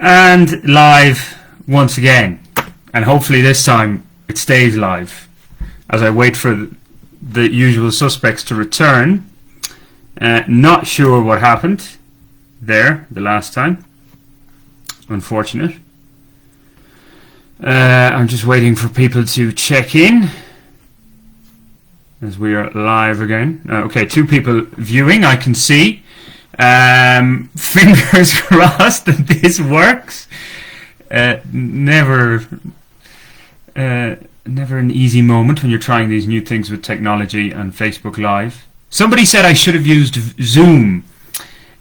And live once again, and hopefully this time it stays live as I wait for the usual suspects to return. Not sure what happened there the last time. Unfortunate. I'm just waiting for people to check in as we are live again. Okay, 2 people viewing, I can see. Fingers crossed that this works. Never an easy moment when you're trying these new things with technology and Facebook Live. Somebody said I should have used Zoom.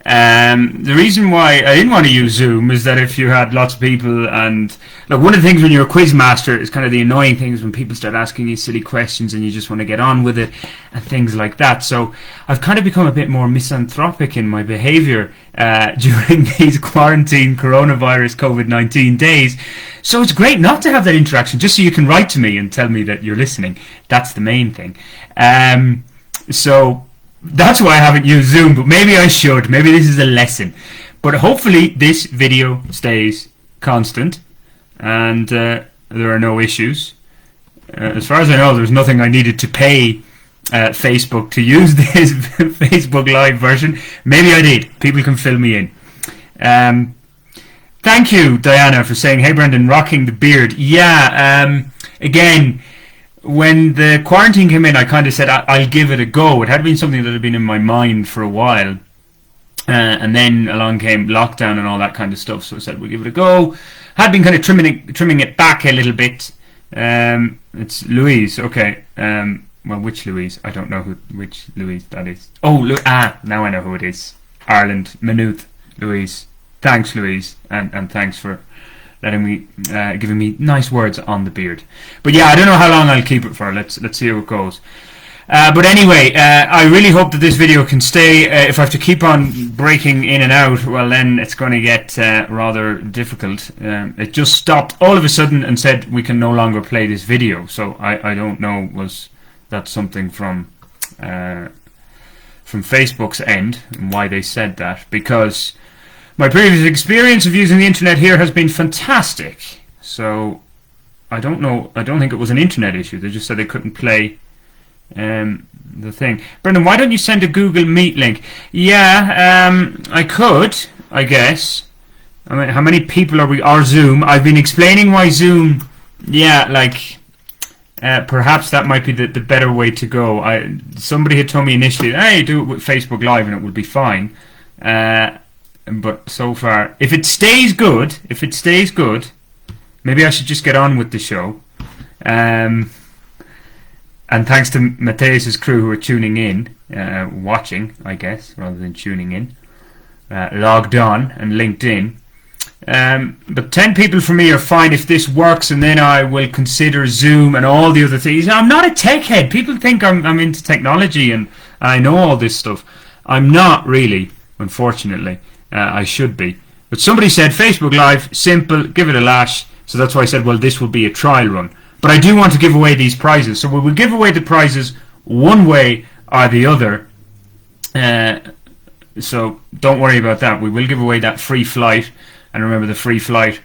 The reason why I didn't want to use Zoom is that if you had lots of people, and look, one of the things when you're a quiz master is kind of the annoying things when people start asking you silly questions and you just want to get on with it and things like that. So I've kind of become a bit more misanthropic in my behavior during these quarantine coronavirus COVID-19 days. So it's great not to have that interaction, just so you can write to me and tell me that you're listening. That's the main thing. So that's why I haven't used Zoom, but maybe I should. Maybe this is a lesson. But hopefully this video stays constant and there are no issues. As far as I know, there's nothing I needed to pay Facebook to use this Facebook Live version. Maybe I did. People can fill me in. Thank you, Diana, for saying, hey, Brendan, rocking the beard. Yeah, again, when the quarantine came in, I kind of said I'll give it a go. It had been something that had been in my mind for a while, and then along came lockdown and all that kind of stuff. So I said we'll give it a go. Had been kind of trimming it back a little bit. It's Louise, okay. Well, which Louise? I don't know which Louise that is. Oh, now I know who it is. Ireland, Maynooth, Louise. Thanks, Louise, and thanks for letting me, giving me nice words on the beard. But yeah, I don't know how long I'll keep it for. Let's see how it goes. But anyway, I really hope that this video can stay. If I have to keep on breaking in and out, well then it's going to get rather difficult. It just stopped all of a sudden and said we can no longer play this video. So I don't know, was that something from Facebook's end and why they said that, because my previous experience of using the internet here has been fantastic. So I don't know. I don't think it was an internet issue. They just said they couldn't play the thing. Brendan, why don't you send a Google Meet link? Yeah, I could, I guess. I mean, how many people are we? Or Zoom? I've been explaining why Zoom. Yeah, like perhaps that might be the better way to go. Somebody had told me initially, hey, do it with Facebook Live and it will be fine. But so far, if it stays good, maybe I should just get on with the show. And thanks to Mateus's crew who are tuning in, watching, I guess, rather than tuning in, logged on and linked in. But 10 people for me are fine if this works, and then I will consider Zoom and all the other things. I'm not a tech head. People think I'm into technology and I know all this stuff. I'm not really, unfortunately. I should be. But somebody said Facebook Live, simple, give it a lash. So that's why I said, well, this will be a trial run. But I do want to give away these prizes. So we will give away the prizes one way or the other. So don't worry about that. We will give away that free flight. And remember, the free flight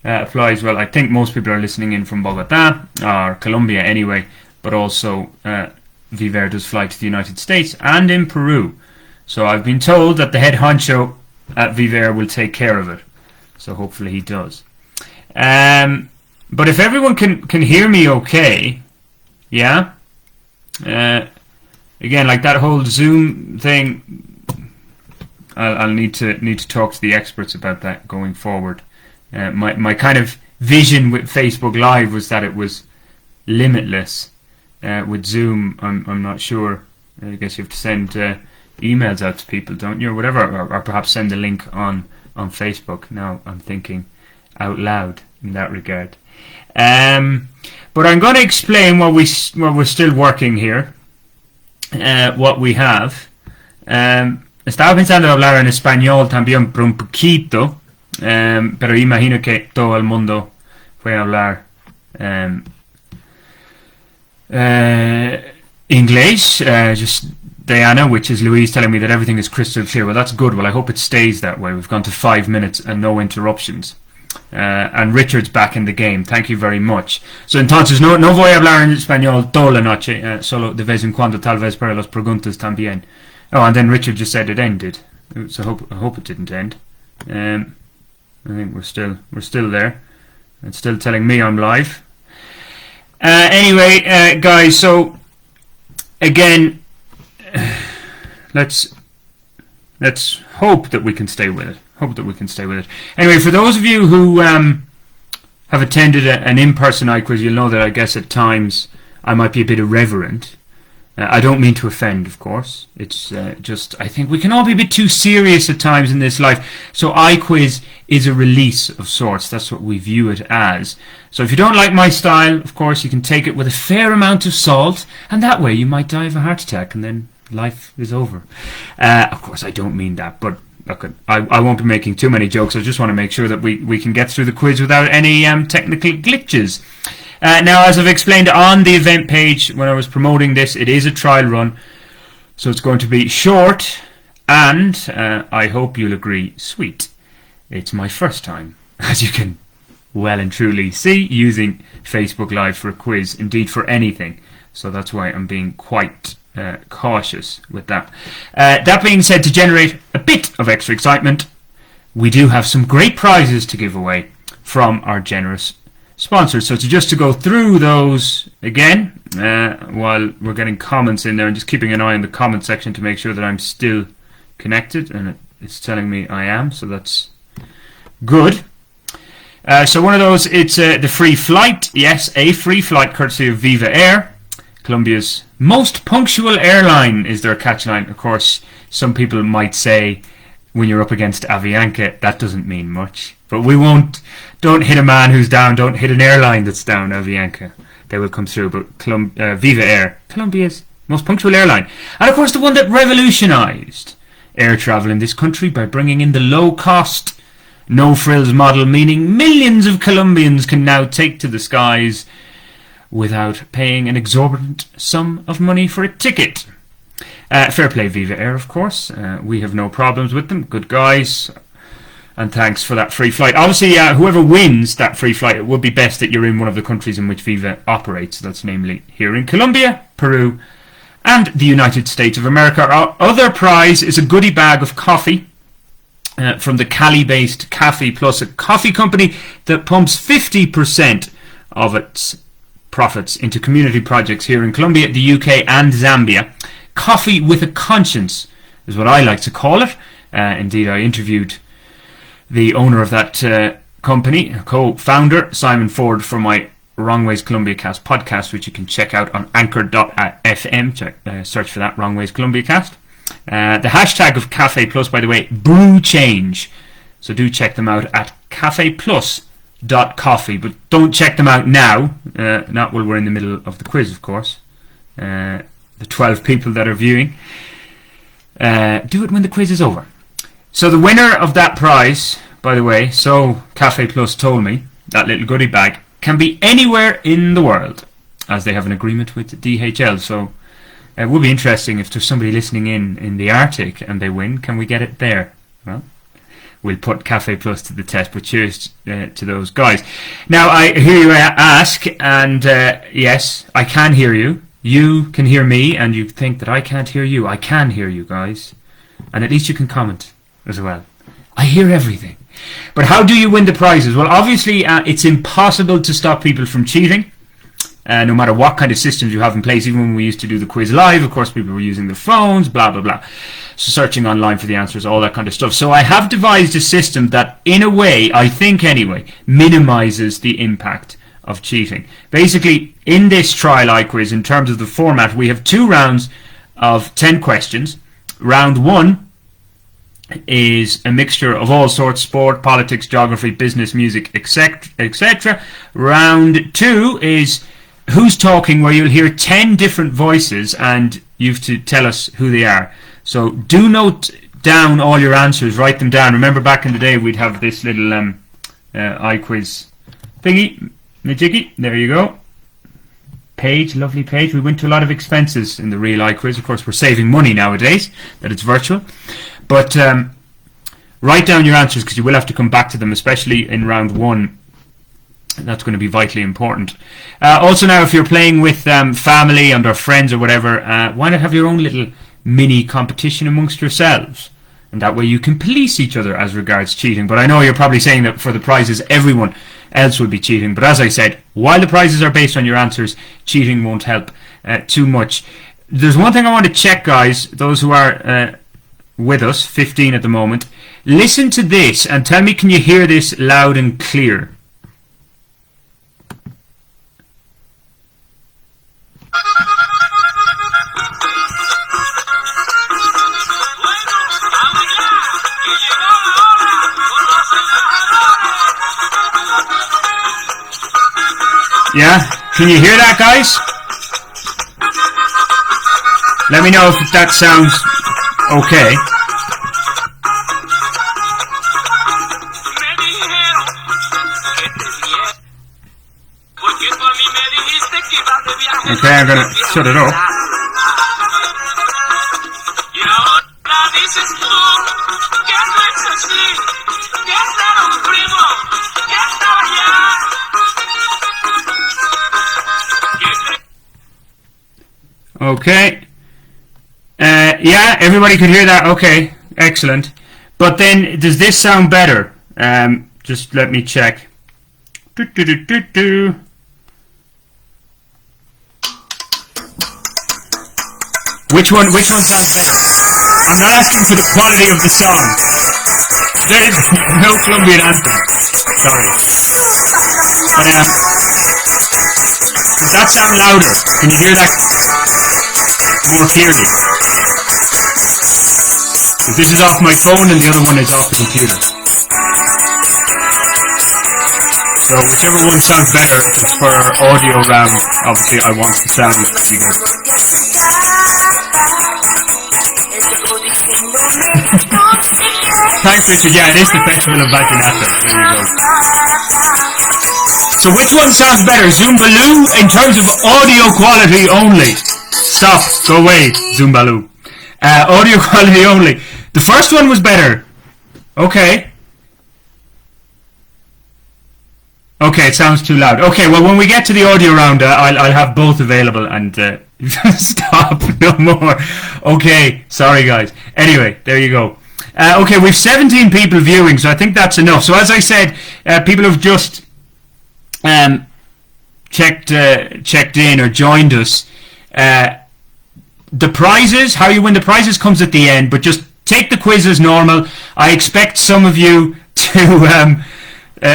applies, well, I think most people are listening in from Bogotá, or Colombia anyway. But also, Viva Air does fly to the United States and in Peru. So I've been told that the head honcho at Viva Air will take care of it. So hopefully he does. But if everyone can hear me okay, yeah? Again, like that whole Zoom thing, I'll need to talk to the experts about that going forward. My kind of vision with Facebook Live was that it was limitless. With Zoom, I'm not sure. I guess you have to send emails out to people, don't you, or whatever, or perhaps send a link on Facebook. Now I'm thinking out loud in that regard. But I'm going to explain while we're still working here what we have. Estaba pensando hablar en español también por un poquito, pero imagino que todo el mundo puede hablar inglés. Just Diana, which is Louise telling me that everything is crystal clear. Well, that's good. Well, I hope it stays that way. We've gone to 5 minutes and no interruptions. And Richard's back in the game. Thank you very much. So entonces no voy a hablar en español toda la noche, solo de vez en cuando tal vez para las preguntas también. Oh, and then Richard just said it ended. So I hope it didn't end. I think we're still there. It's still telling me I'm live. Anyway, guys, so again, let's hope that we can stay with it. Anyway, for those of you who have attended an in-person IQuiz, you'll know that I guess at times I might be a bit irreverent. I don't mean to offend, of course. It's just I think we can all be a bit too serious at times in this life. So IQuiz is a release of sorts. That's what we view it as. So if you don't like my style, of course, you can take it with a fair amount of salt, and that way you might die of a heart attack, and then life is over. Of course, I don't mean that, but look, I won't be making too many jokes. I just want to make sure that we can get through the quiz without any technical glitches. Now, as I've explained on the event page when I was promoting this, it is a trial run, so it's going to be short, and I hope you'll agree, sweet. It's my first time, as you can well and truly see, using Facebook Live for a quiz, indeed for anything. So that's why I'm being quite cautious with that. That being said, to generate a bit of extra excitement, we do have some great prizes to give away from our generous sponsors. So just to go through those again, while we're getting comments in there and just keeping an eye on the comment section to make sure that I'm still connected, and it's telling me I am, so that's good. So one of those, it's the free flight. Yes, a free flight courtesy of Viva Air, Colombia's most punctual airline is their catchline. Of course, some people might say when you're up against Avianca, that doesn't mean much. But don't hit a man who's down, don't hit an airline that's down, Avianca. They will come through. But Viva Air, Colombia's most punctual airline. And of course the one that revolutionised air travel in this country by bringing in the low-cost, no-frills model, meaning millions of Colombians can now take to the skies without paying an exorbitant sum of money for a ticket. Fair play Viva Air, of course. We have no problems with them. Good guys. And thanks for that free flight. Obviously, whoever wins that free flight, it would be best that you're in one of the countries in which Viva operates. That's namely here in Colombia, Peru, and the United States of America. Our other prize is a goodie bag of coffee from the Cali-based Café Plus, a coffee company that pumps 50% of its profits into community projects here in Colombia, the UK and Zambia. Coffee with a conscience is what I like to call it. Indeed, I interviewed the owner of that company, co-founder, Simon Ford, for my Wrong Ways Columbia Cast podcast, which you can check out on anchor.fm. Search for that, Wrong Ways Columbia Cast. The hashtag of Cafe Plus, by the way, brew change. So do check them out at cafeplus.coffee. But don't check them out now, not while we're in the middle of the quiz, of course. The 12 people that are viewing. Do it when the quiz is over. So the winner of that prize, by the way, so Cafe Plus told me, that little goodie bag, can be anywhere in the world, as they have an agreement with DHL. So it would be interesting if there's somebody listening in the Arctic and they win. Can we get it there? Well, we'll put Cafe Plus to the test, but cheers to those guys. Now, I hear you ask, and yes, I can hear you. You can hear me, and you think that I can't hear you. I can hear you, guys. And at least you can comment as well. I hear everything. But how do you win the prizes? Well, obviously, it's impossible to stop people from cheating, no matter what kind of systems you have in place. Even when we used to do the quiz live, of course, people were using their phones, blah, blah, blah. So searching online for the answers, all that kind of stuff. So I have devised a system that, in a way, I think anyway, minimizes the impact of cheating. Basically, in this trial iQuiz, in terms of the format, we have 2 rounds of 10 questions. Round 1 is a mixture of all sorts: sport, politics, geography, business, music, etc. Round 2 is Who's Talking, where you'll hear 10 different voices and you have to tell us who they are. So do note down all your answers, write them down. Remember back in the day we'd have this little iQuiz thingy, majiggy, there you go. Paige, lovely Paige. We went to a lot of expenses in the real IQuiz. Of course, we're saving money nowadays that it's virtual. But write down your answers because you will have to come back to them, especially in round 1. That's going to be vitally important. Also now, if you're playing with family and or friends or whatever, why not have your own little mini competition amongst yourselves? And that way you can police each other as regards cheating. But I know you're probably saying that for the prizes everyone else will be cheating. But as I said, while the prizes are based on your answers, cheating won't help too much. There's one thing I want to check, guys, those who are with us, 15 at the moment. Listen to this and tell me, can you hear this loud and clear? Yeah? Can you hear that, guys? Let me know if that sounds okay. Okay, I'm gonna shut it off. Okay. Yeah, everybody could hear that. Okay, excellent. But then, does this sound better? Just let me check. Which one sounds better? I'm not asking for the quality of the song. There is no Colombian anthem. Sorry. But does that sound louder? Can you hear that more clearly? Because this is off my phone and the other one is off the computer. So whichever one sounds better for audio RAM, obviously I want the sound to be good. Thanks, Richard. Yeah, it is the Festival of Vallenato. There you go. So which one sounds better? Zumbaloo in terms of audio quality only. Stop. Go away, Zumbaloo. Audio quality only. The first one was better. Okay. Okay, it sounds too loud. Okay, well, when we get to the audio round, I'll have both available and stop, no more. Okay, sorry guys. Anyway, there you go. Okay, we've 17 people viewing, so I think that's enough. So as I said, people have just checked in or joined us. The prizes, how you win the prizes comes at the end, but just take the quiz as normal. I expect some of you to...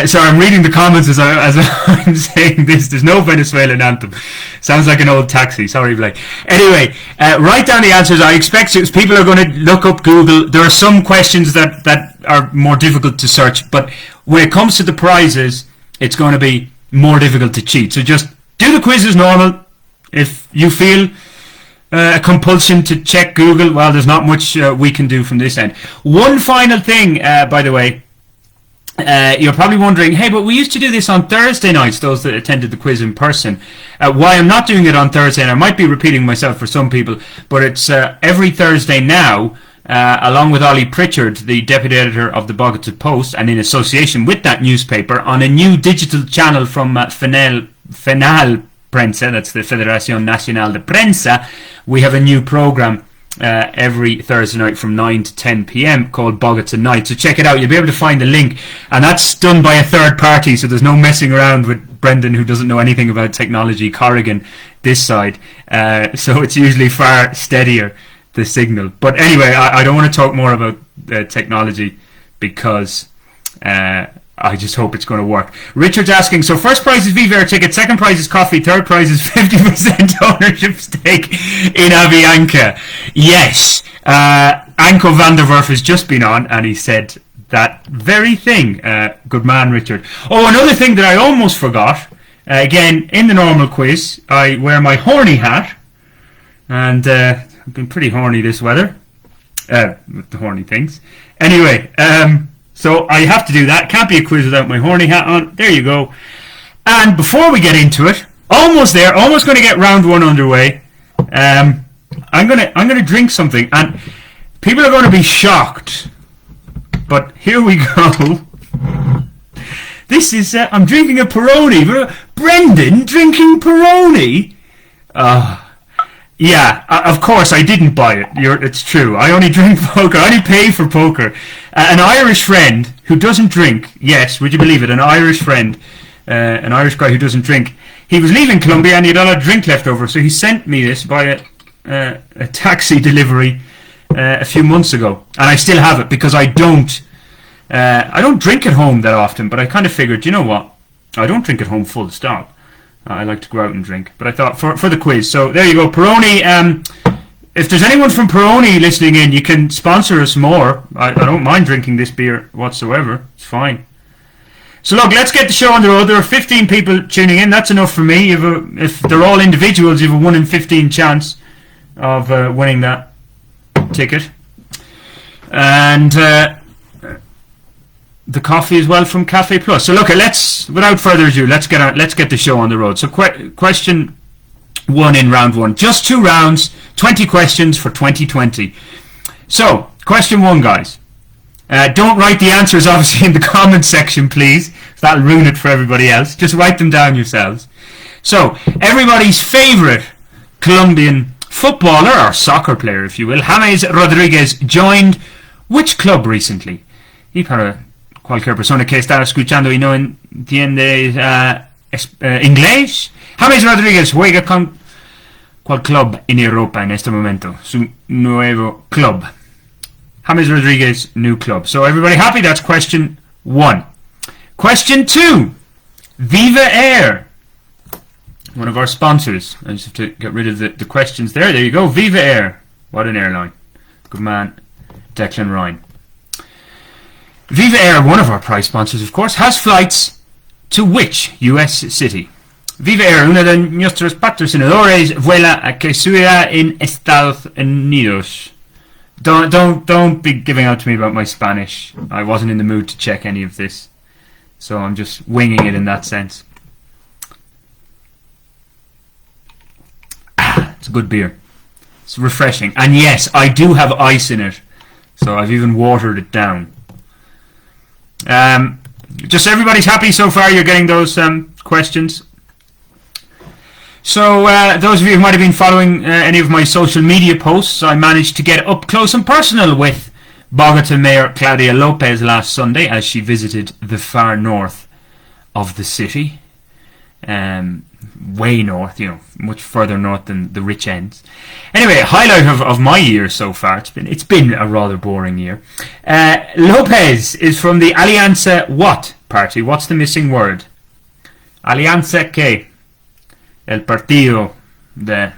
sorry, I'm reading the comments as I'm saying this. There's no Venezuelan anthem. Sounds like an old taxi. Sorry, Blake. Anyway, write down the answers. I expect people are going to look up Google. There are some questions that are more difficult to search, but when it comes to the prizes, it's going to be more difficult to cheat. So just do the quiz as normal. If you feel a compulsion to check Google, well, there's not much we can do from this end. One final thing, by the way. You're probably wondering, hey, but we used to do this on Thursday nights, those that attended the quiz in person. Why I'm not doing it on Thursday, and I might be repeating myself for some people, but it's every Thursday now, along with Ollie Pritchard, the deputy editor of the Bogotá Post, and in association with that newspaper, on a new digital channel from FENAL Prensa, that's the Federación Nacional de Prensa, we have a new program every Thursday night from 9 to 10 p.m. called Bogotá Night. So check it out. You'll be able to find the link. And that's done by a third party, so there's no messing around with Brendan, who doesn't know anything about technology, Corrigan, this side. So it's usually far steadier, the signal. But anyway, I don't want to talk more about technology because... I just hope it's going to work. Richard's asking, so first prize is Viva Air ticket, second prize is coffee, third prize is 50% ownership stake in Avianca. Yes, Anko van der Werf has just been on and he said that very thing. Good man, Richard. Oh, another thing that I almost forgot. Again, in the normal quiz, I wear my horny hat. And I've been pretty horny this weather. With the horny things. Anyway, so I have to do that. Can't be a quiz without my horny hat on. There you go. And before we get into it, Almost there. Almost going to get round one underway. I'm gonna drink something, and people are going to be shocked. But here we go. This is I'm drinking a Peroni. Brendan drinking Peroni. Yeah, of course I didn't buy it. It's true. I only drink poker. I only pay for poker. An Irish friend who doesn't drink. Yes, would you believe it? An Irish friend, an Irish guy who doesn't drink. He was leaving Colombia and he had a lot of drink left over, so he sent me this by a taxi delivery a few months ago, and I still have it because I don't drink at home that often. But I kind of figured, you know what? I don't drink at home full stop. I like to go out and drink. But I thought for the quiz. So there you go. Peroni. If there's anyone from Peroni listening in, you can sponsor us more. I don't mind drinking this beer whatsoever. It's fine. So look, let's get the show on the road. There are 15 people tuning in. That's enough for me. If they're all individuals, you have a 1 in 15 chance of winning that ticket. And the coffee as well from Café Plus. So look, without further ado, let's get the show on the road. So question 1 in round 1. Just 2 rounds, 20 questions for 2020. So, question 1, guys. Don't write the answers, obviously, in the comments section, please. That'll ruin it for everybody else. Just write them down yourselves. So, everybody's favourite Colombian footballer, or soccer player, if you will, James Rodriguez, joined which club recently? Y para cualquier persona que está escuchando y no entiende inglés, James Rodriguez juega con ¿cuál club en Europa en este momento? Su nuevo club. James Rodriguez, new club. So everybody happy? That's question 1. Question 2. Viva Air. One of our sponsors. I just have to get rid of the questions there. There you go. Viva Air. What an airline. Good man, Declan Ryan. Viva Air, one of our prize sponsors, of course, has flights to which US city? Viva Air, uno de nuestros patrocinadores, vuela a qué ciudad en Estados Unidos? Don't be giving out to me about my Spanish. I wasn't in the mood to check any of this, so I'm just winging it in that sense. It's a good beer. It's refreshing, and yes, I do have ice in it, so I've even watered it down. Just everybody's happy so far. You're getting those questions. So those of you who might have been following any of my social media posts, I managed to get up close and personal with Bogotá Mayor Claudia Lopez last Sunday as she visited the far north of the city. Way north, much further north than the rich ends. Anyway, a highlight of my year so far. It's been a rather boring year. Lopez is from the Alianza what party? What's the missing word? Alianza qué? El partido de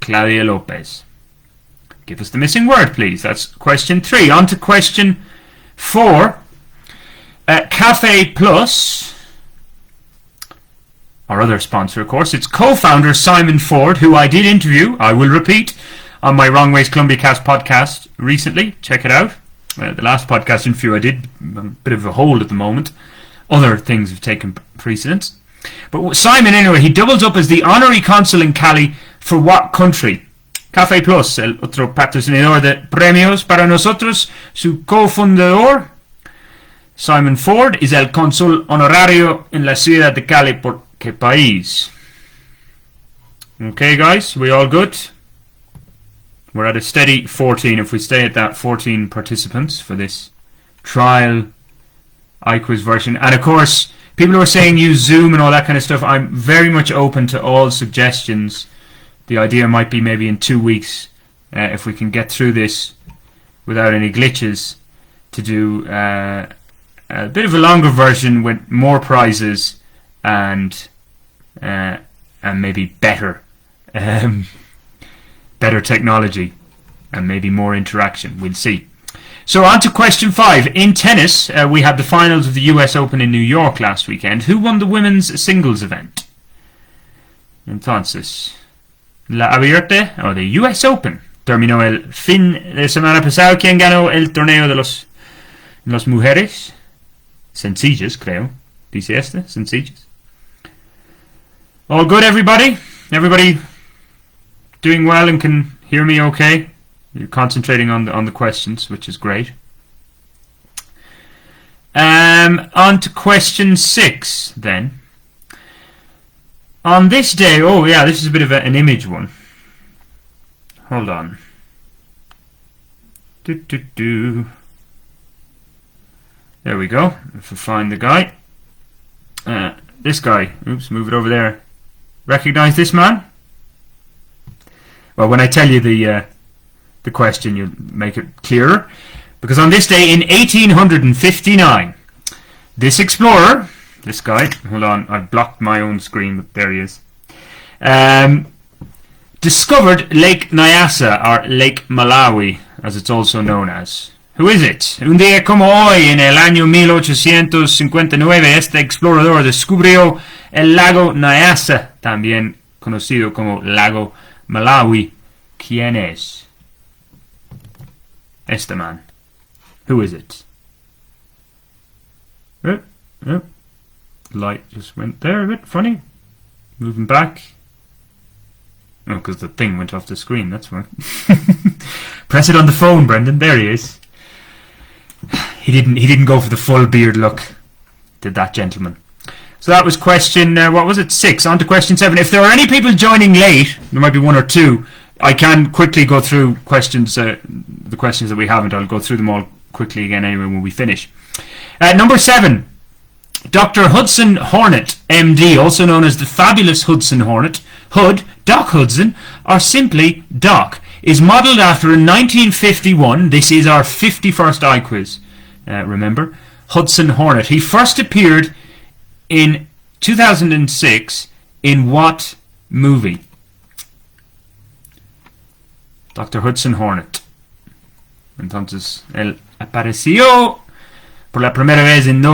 Claudia Lopez. Give us the missing word, please. That's question 3. On to question 4. Café Plus, our other sponsor, of course, its co-founder Simon Ford, who I did interview, I will repeat, on my Wrong Ways Columbia Cast podcast recently. Check it out. The last podcast interview I did, a bit of a hold at the moment. Other things have taken precedence. But Simon, anyway, he doubles up as the honorary consul in Cali for what country? Café Plus, el otro patrocinador de premios para nosotros, su cofundador, Simon Ford, is el cónsul honorario en la ciudad de Cali por qué país? Okay, guys, we all good? We're at a steady 14. If we stay at that, 14 participants for this trial IQuiz version. And of course, people who are saying use Zoom and all that kind of stuff, I'm very much open to all suggestions. The idea might be maybe in 2 weeks, if we can get through this without any glitches, to do a bit of a longer version with more prizes and maybe better technology and maybe more interaction. We'll see. So on to question 5. In tennis, we had the finals of the US Open in New York last weekend. Who won the women's singles event? Entonces, la abierta o the US Open terminó el fin de semana pasado. ¿Quién ganó el torneo de las mujeres? Sencillas, creo. Dice esta, sencillas. All good, everybody? Everybody doing well and can hear me okay? You're concentrating on the questions, which is great. On to question 6, then. On this day, oh yeah, this is a bit of an image one. Hold on. There we go. If I find the guy. This guy. Oops, move it over there. Recognize this man? Well, when I tell you the question, you'll make it clearer. Because on this day in 1859, this explorer, this guy, hold on, I've blocked my own screen, but there he is, discovered Lake Nyasa, or Lake Malawi, as it's also known as. Who is it? Un día como hoy, en el año 1859, este explorador descubrió el lago Nyasa, también conocido como lago Malawi. ¿Quién es? Este man. Who is it? Light just went there a bit funny. Moving back. Oh, because the thing went off the screen, that's why. Press it on the phone, Brendan. There he is. He didn't go for the full beard look, did that gentleman. So that was question, what was it, 6. On to question 7. If there are any people joining late, there might be 1 or 2, I can quickly go through questions, the questions that we haven't. I'll go through them all quickly again anyway when we finish. Number 7. Dr. Hudson Hornet, MD, also known as the Fabulous Hudson Hornet, Hood, Doc Hudson, or simply Doc, is modelled after in 1951. This is our 51st IQuiz, remember. Hudson Hornet. He first appeared in 2006 in what movie? Dr. Hudson Hornet. Entonces, él apareció por la primera vez en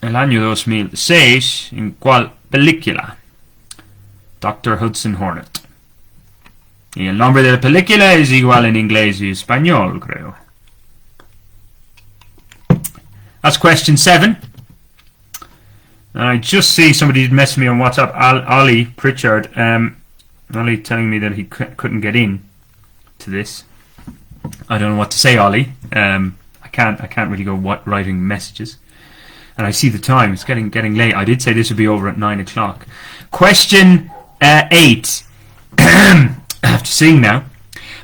el año 2006. ¿En cuál película? Dr. Hudson Hornet. Y el nombre de la película es igual en inglés y español, creo. That's question 7. I just see somebody messaged me on WhatsApp, Ollie Pritchard. Ollie telling me that he couldn't get in to this. I don't know what to say, Ollie. I can't really go writing messages. And I see the time. It's getting late. I did say this would be over at 9 o'clock. Question 8. I have to sing now.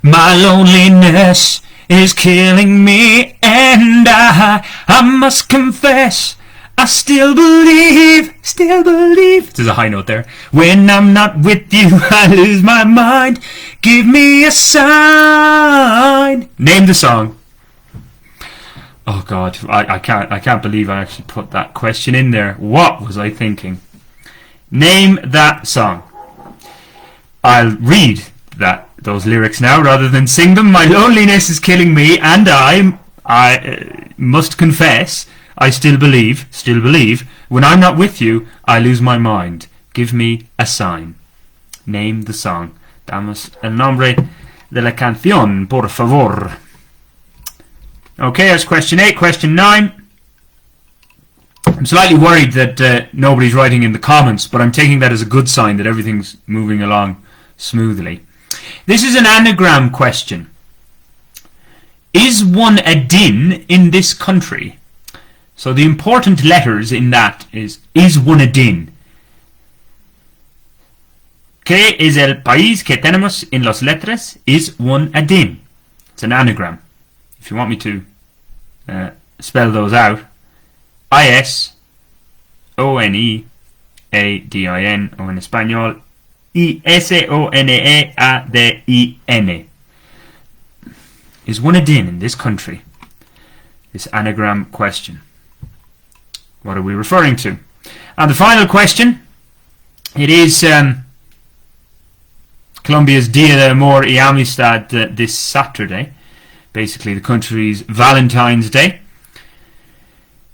My loneliness is killing me, and I must confess, I still believe. There's a high note there. When I'm not with you, I lose my mind. Give me a sign. Name the song. Oh God, I can't believe I actually put that question in there. What was I thinking? Name that song. I'll read those lyrics now rather than sing them. My loneliness is killing me, and I must confess, I still believe. When I'm not with you, I lose my mind. Give me a sign. Name the song. Damos el nombre de la canción, por favor. Okay, that's question 8. Question 9. I'm slightly worried that nobody's writing in the comments, but I'm taking that as a good sign that everything's moving along smoothly. This is an anagram question. Is one a din in this country? So the important letters in that is one a din? ¿Qué es el país que tenemos en las letras? Is one a din? It's an anagram. If you want me to spell those out, ISONEADIN, o en español ISONEADIN. Is one a din in this country? This anagram question. What are we referring to? And the final question, it is Colombia's Dia de Amor y Amistad this Saturday, basically the country's Valentine's Day.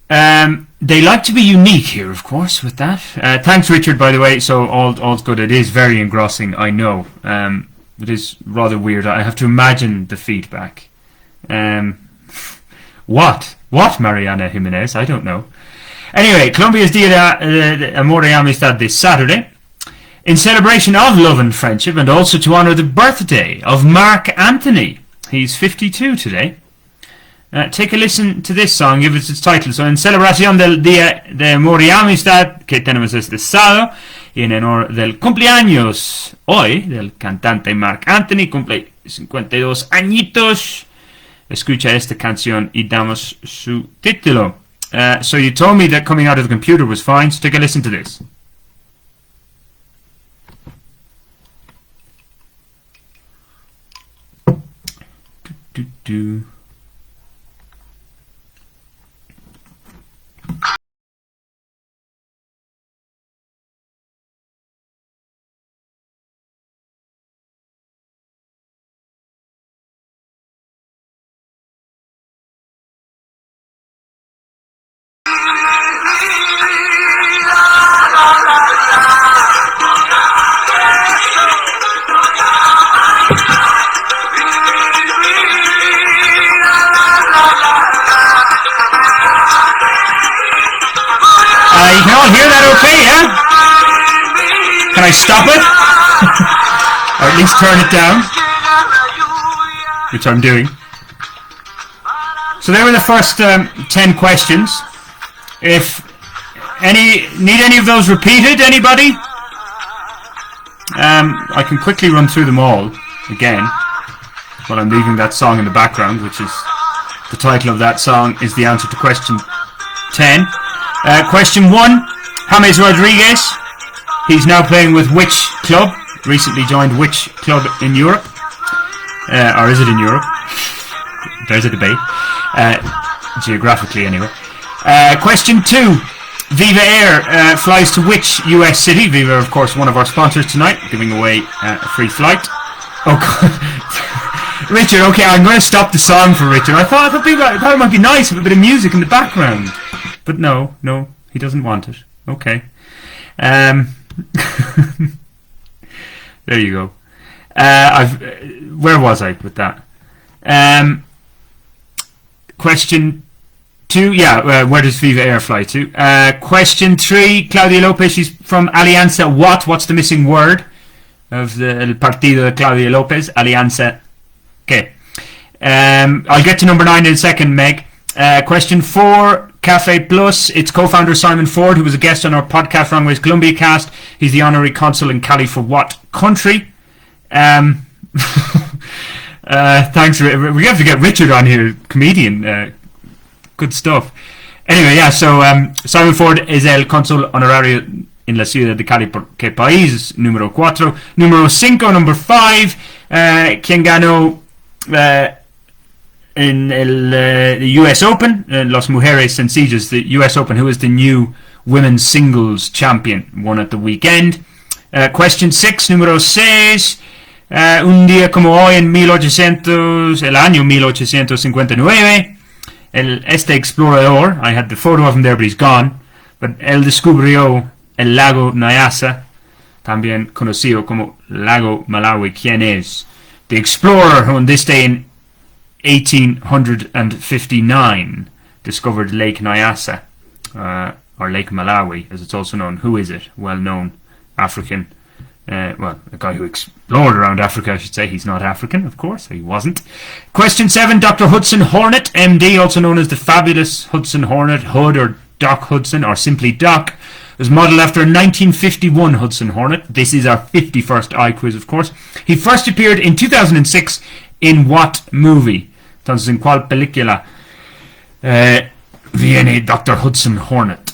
They like to be unique here, of course, with that. Thanks, Richard, by the way. So all's good. It is very engrossing, I know. It is rather weird. I have to imagine the feedback. What, Mariana Jimenez? I don't know. Anyway, Colombia's Dia de Amor y Amistad this Saturday. In celebration of love and friendship, and also to honour the birthday of Mark Anthony. He's 52 today. Take a listen to this song, give it its title. So, en celebración del Día de Amor y Amistad que tenemos este sábado, y en honor del cumpleaños hoy del cantante Mark Anthony, cumple 52 añitos. Escucha esta canción y damos su título. So you told me that coming out of the computer was fine, so take a listen to this. Do. You can all hear that okay, yeah? Can I stop it? Or at least turn it down? Which I'm doing. So there were the first 10 questions. If need any of those repeated, anybody? I can quickly run through them all again while I'm leaving that song in the background, which is the title of that song is the answer to question 10. Question 1, James Rodriguez. He's now playing with which club? Recently joined which club in Europe? Or is it in Europe? There's a debate. Geographically, anyway. Question 2, Viva Air flies to which US city? Viva, of course, one of our sponsors tonight, giving away a free flight. Oh, God. Richard, okay, I'm going to stop the song for Richard. I thought it might be nice with a bit of music in the background. But no, he doesn't want it. Okay. There you go. Where was I with that? Question 2, where does Viva Air fly to? Question 3, Claudia Lopez, she's from Alianza what? What's the missing word of the El Partido de Claudia Lopez? Alianza ¿qué? I'll get to number 9 in a second, Meg. Question 4, Café Plus, its co-founder Simon Ford, who was a guest on our podcast Wrongways Columbia cast. He's the honorary consul in Cali for what country? Thanks. We have to get Richard on here, comedian. Good stuff. Anyway, so Simon Ford es el cónsul honorario en la ciudad de Cali por qué país, número 4. Número 5, number 5, quien ganó in the US Open, Las Mujeres Sencillas, the US Open, who is the new women's singles champion, won at the weekend. Question 6, número 6, un día como hoy en el año 1859, este explorador, I had the photo of him there but he's gone, but él descubrió el lago Nyasa, también conocido como lago Malawi. ¿Quién es? The explorer who on this day in 1859 discovered Lake Nyasa, or Lake Malawi as it's also known. Who is it? Well known African, a guy who explored around Africa, I should say. He's not African, of course, he wasn't. Question 7, Dr. Hudson Hornet, MD, also known as the fabulous Hudson Hornet, Hood or Doc Hudson, or simply Doc, was modelled after a 1951 Hudson Hornet. This is our 51st IQuiz, of course. He first appeared in 2006 in what movie? Entonces, ¿en cuál película viene Dr. Hudson Hornet?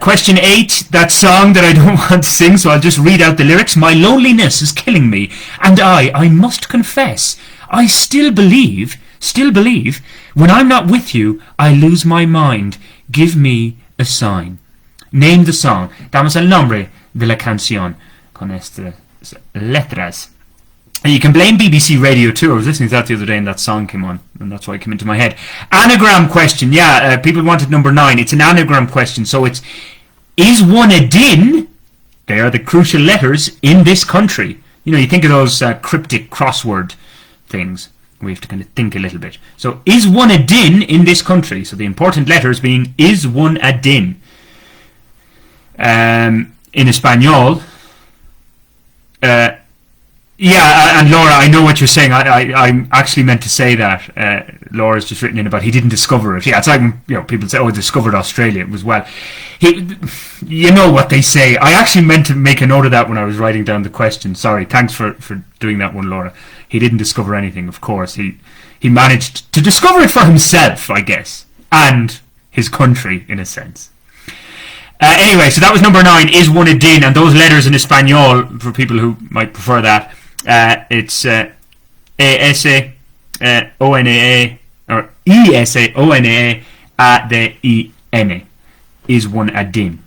Question 8, that song that I don't want to sing, so I'll just read out the lyrics. My loneliness is killing me, and I must confess, I still believe, when I'm not with you, I lose my mind. Give me a sign. Name the song. Damos el nombre de la canción con estas letras. And you can blame BBC Radio too. I was listening to that the other day and that song came on, and that's why it came into my head. Anagram question. People wanted number 9. It's an anagram question. So it's, is one a din? They are the crucial letters in this country. You know, you think of those cryptic crossword things. We have to kind of think a little bit. So, is one a din in this country? So the important letters being, is one a din? In Espanol, Yeah, and Laura, I know what you're saying. I actually meant to say that. Laura's just written in about he didn't discover it. Yeah, it's like when, people say, "Oh, he discovered Australia." It was you know what they say. I actually meant to make a note of that when I was writing down the question. Sorry, thanks for doing that one, Laura. He didn't discover anything, of course. He managed to discover it for himself, I guess, and his country, in a sense. Anyway, so that was number 9. Is one a din? And those letters in Espanol, for people who might prefer that. It's E-S-A, O-N-A-A, or E-S-A, O-N-A-A, A-D-I-N-A, is one a din.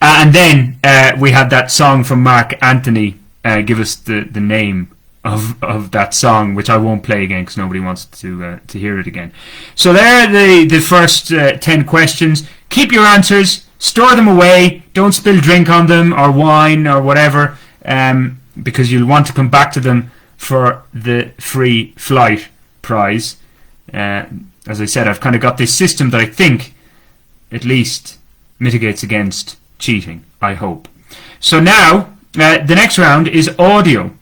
And then we had that song from Mark Anthony give us the name of that song, which I won't play again because nobody wants to hear it again. So there are the first 10 questions. Keep your answers, store them away, don't spill drink on them or wine or whatever, because you'll want to come back to them for the free flight prize. As I said, I've kind of got this system that I think at least mitigates against cheating, I hope. So now, the next round is audio.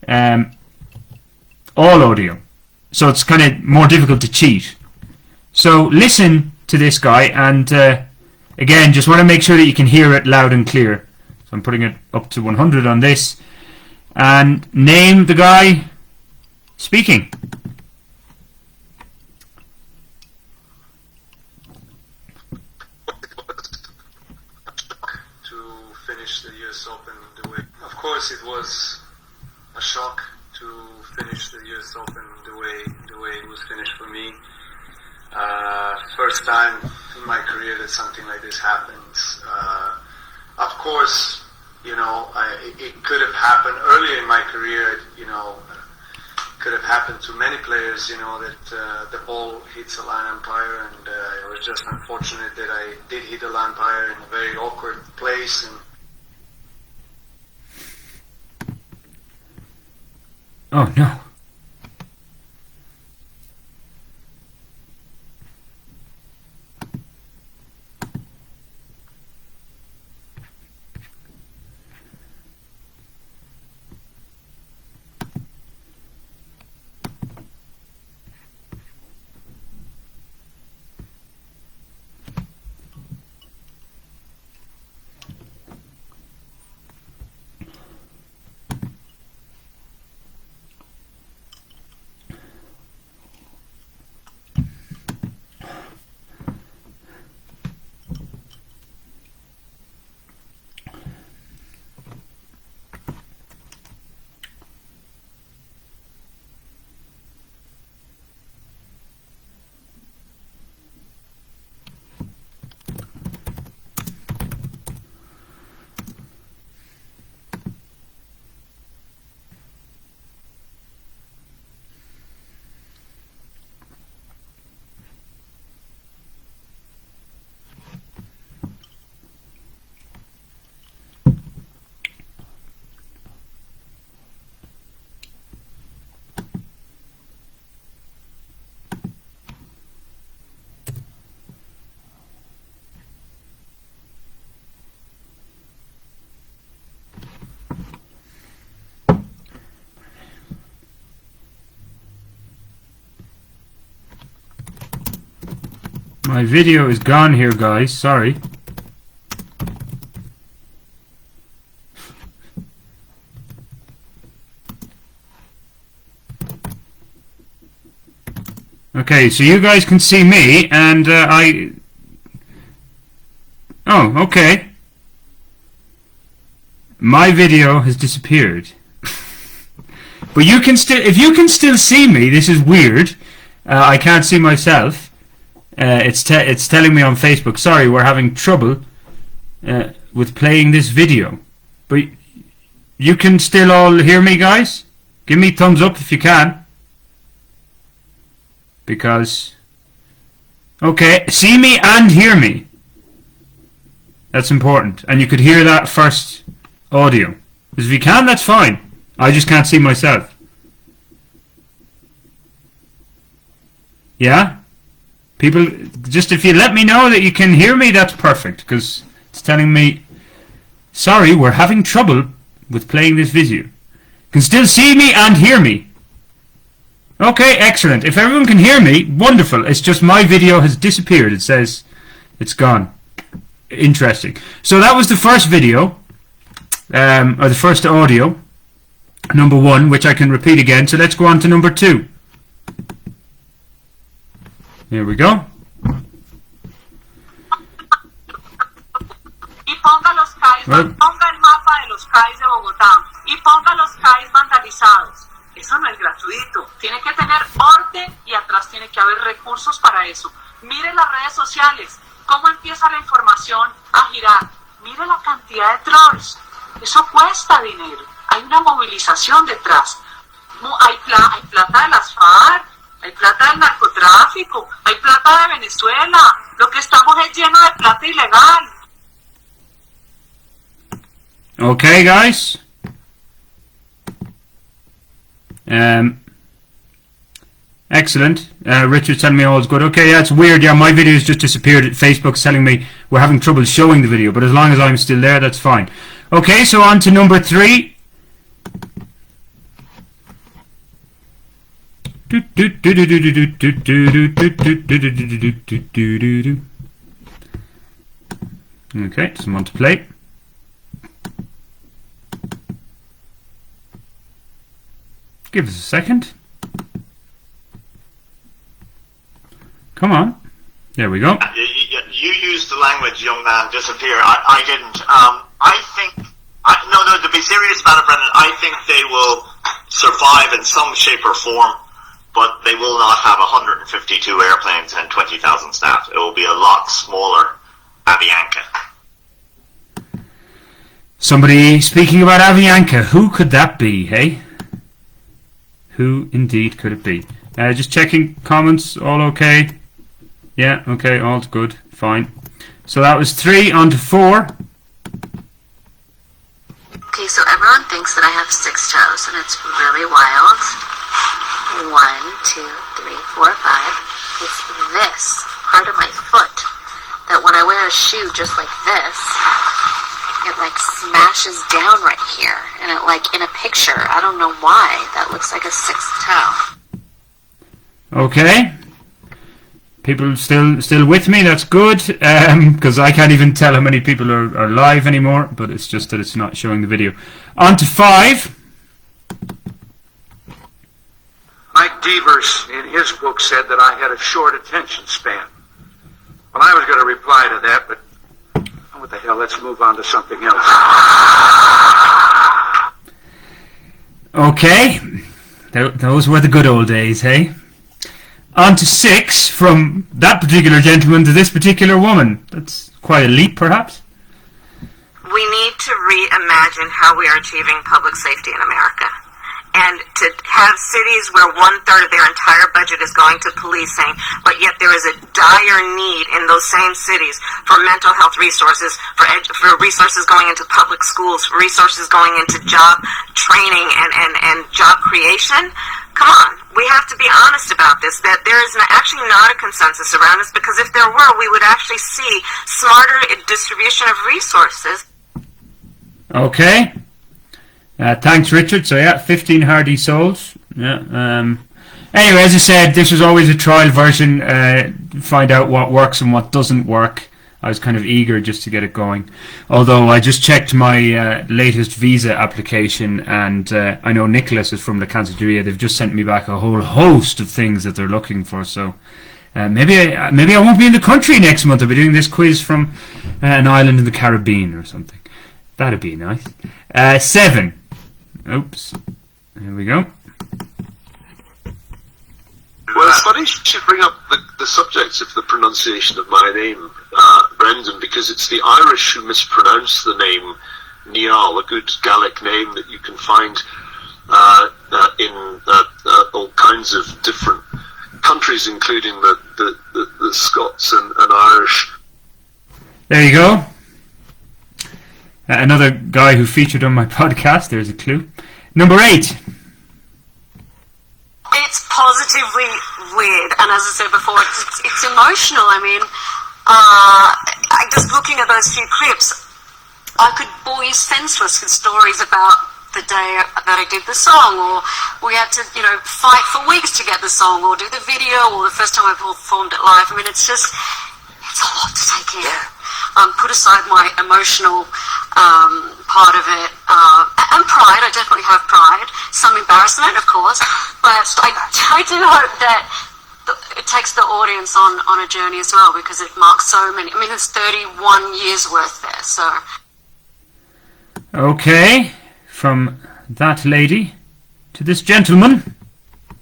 All audio. So it's kind of more difficult to cheat. So listen to this guy, and again, just want to make sure that you can hear it loud and clear. So I'm putting it up to 100 on this. And name the guy speaking. To finish the US Open the way, of course, it was a shock to finish the US Open the way it was finished for me. First time in my career that something like this happens. Of course, it could have happened earlier in my career. Could have happened to many players. That the ball hits a line umpire, and it was just unfortunate that I did hit a line umpire in a very awkward place. And oh no. My video is gone here, guys. Sorry. Okay, so you guys can see me, and oh, okay. My video has disappeared. But you can still, if you can still see me, this is weird. I can't see myself. It's telling me on Facebook, sorry, we're having trouble with playing this video. But you can still all hear me, guys? Give me thumbs up if you can. Because, okay, see me and hear me. That's important. And you could hear that first audio. Because if you can, that's fine. I just can't see myself. Yeah? People, just if you let me know that you can hear me, that's perfect. Because it's telling me, sorry, we're having trouble with playing this video? Can still see me and hear me? Okay, excellent. If everyone can hear me, wonderful. It's just my video has disappeared. It says it's gone. Interesting. So that was the first video, or the first audio, number 1, which I can repeat again. So let's go on to number 2. Here we go. Y ponga los CAIs, ponga el mapa de los CAIs de Bogotá y ponga los CAIs vandalizados. Eso no es gratuito. Tiene que tener orden y atrás tiene que haber recursos para eso. Mire las redes sociales, cómo empieza la información a girar. Mire la cantidad de trolls. Eso cuesta dinero. Hay una movilización detrás. Hay plata de las FARC, hay plata del narcotráfico, hay plata de Venezuela. Lo que estamos es lleno de plata ilegal. Okay, guys. Excellent. Richard's telling me all is good. Okay, yeah, it's weird. Yeah, my video has just disappeared. Facebook's telling me we're having trouble showing the video, but as long as I'm still there, that's fine. Okay, so on to number 3. Okay, someone to play. Give us a second. Come on. There we go. You used the language, young man, disappear. I didn't. I think... No, to be serious about it, Brendan, I think they will survive in some shape or form, but they will not have 152 airplanes and 20,000 staff. It will be a lot smaller Avianca. Somebody speaking about Avianca. Who could that be, hey? Who indeed could it be? Just checking comments, all okay? Yeah, okay, all's good, fine. So that was 3, on to 4. Okay, so everyone thinks that I have 6 toes, and it's really wild. 1, 2, 3, 4, 5. It's this part of my foot that when I wear a shoe just like this, it like smashes down right here, and it like in a picture, I don't know why, that looks like a 6th toe. Okay. People still with me, that's good, because I can't even tell how many people are live anymore, but it's just that it's not showing the video. On to 5. Mike Devers, in his book, said that I had a short attention span. Well, I was going to reply to that, but what the hell, let's move on to something else. Okay. Those were the good old days, hey? On to 6, from that particular gentleman to this particular woman. That's quite a leap, perhaps. We need to reimagine how we are achieving public safety in America. And to have cities where 1/3 of their entire budget is going to policing, but yet there is a dire need in those same cities for mental health resources, for resources going into public schools, for resources going into job training and job creation. Come on, we have to be honest about this, that there is actually not a consensus around this, because if there were, we would actually see smarter distribution of resources. Okay. Thanks, Richard. So yeah, 15 hardy souls. Yeah. Anyway, as I said, this was always a trial version. Find out what works and what doesn't work. I was kind of eager just to get it going. Although I just checked my latest visa application, and I know Nicholas is from La Cancelleria. They've just sent me back a whole host of things that they're looking for. So maybe I won't be in the country next month. I'll be doing this quiz from an island in the Caribbean or something. That'd be nice. 7. Oops. There we go. Well, it's funny you should bring up the subject of the pronunciation of my name, Brendan, because it's the Irish who mispronounce the name Niall, a good Gaelic name that you can find in all kinds of different countries, including the Scots and Irish. There you go. Another guy who featured on my podcast. There's a clue. Number 8. It's positively weird, and as I said before, it's emotional. I mean, just looking at those few clips, I could bore you senseless with stories about the day that I did the song, or we had to, fight for weeks to get the song, or do the video, or the first time I performed it live. I mean, it's a lot to take in. Put aside my emotional part of it, and pride. I definitely have pride. Some embarrassment, of course, but I do hope that it takes the audience on a journey as well, because it marks so many. I mean, there's 31 years worth there, so. Okay, from that lady to this gentleman,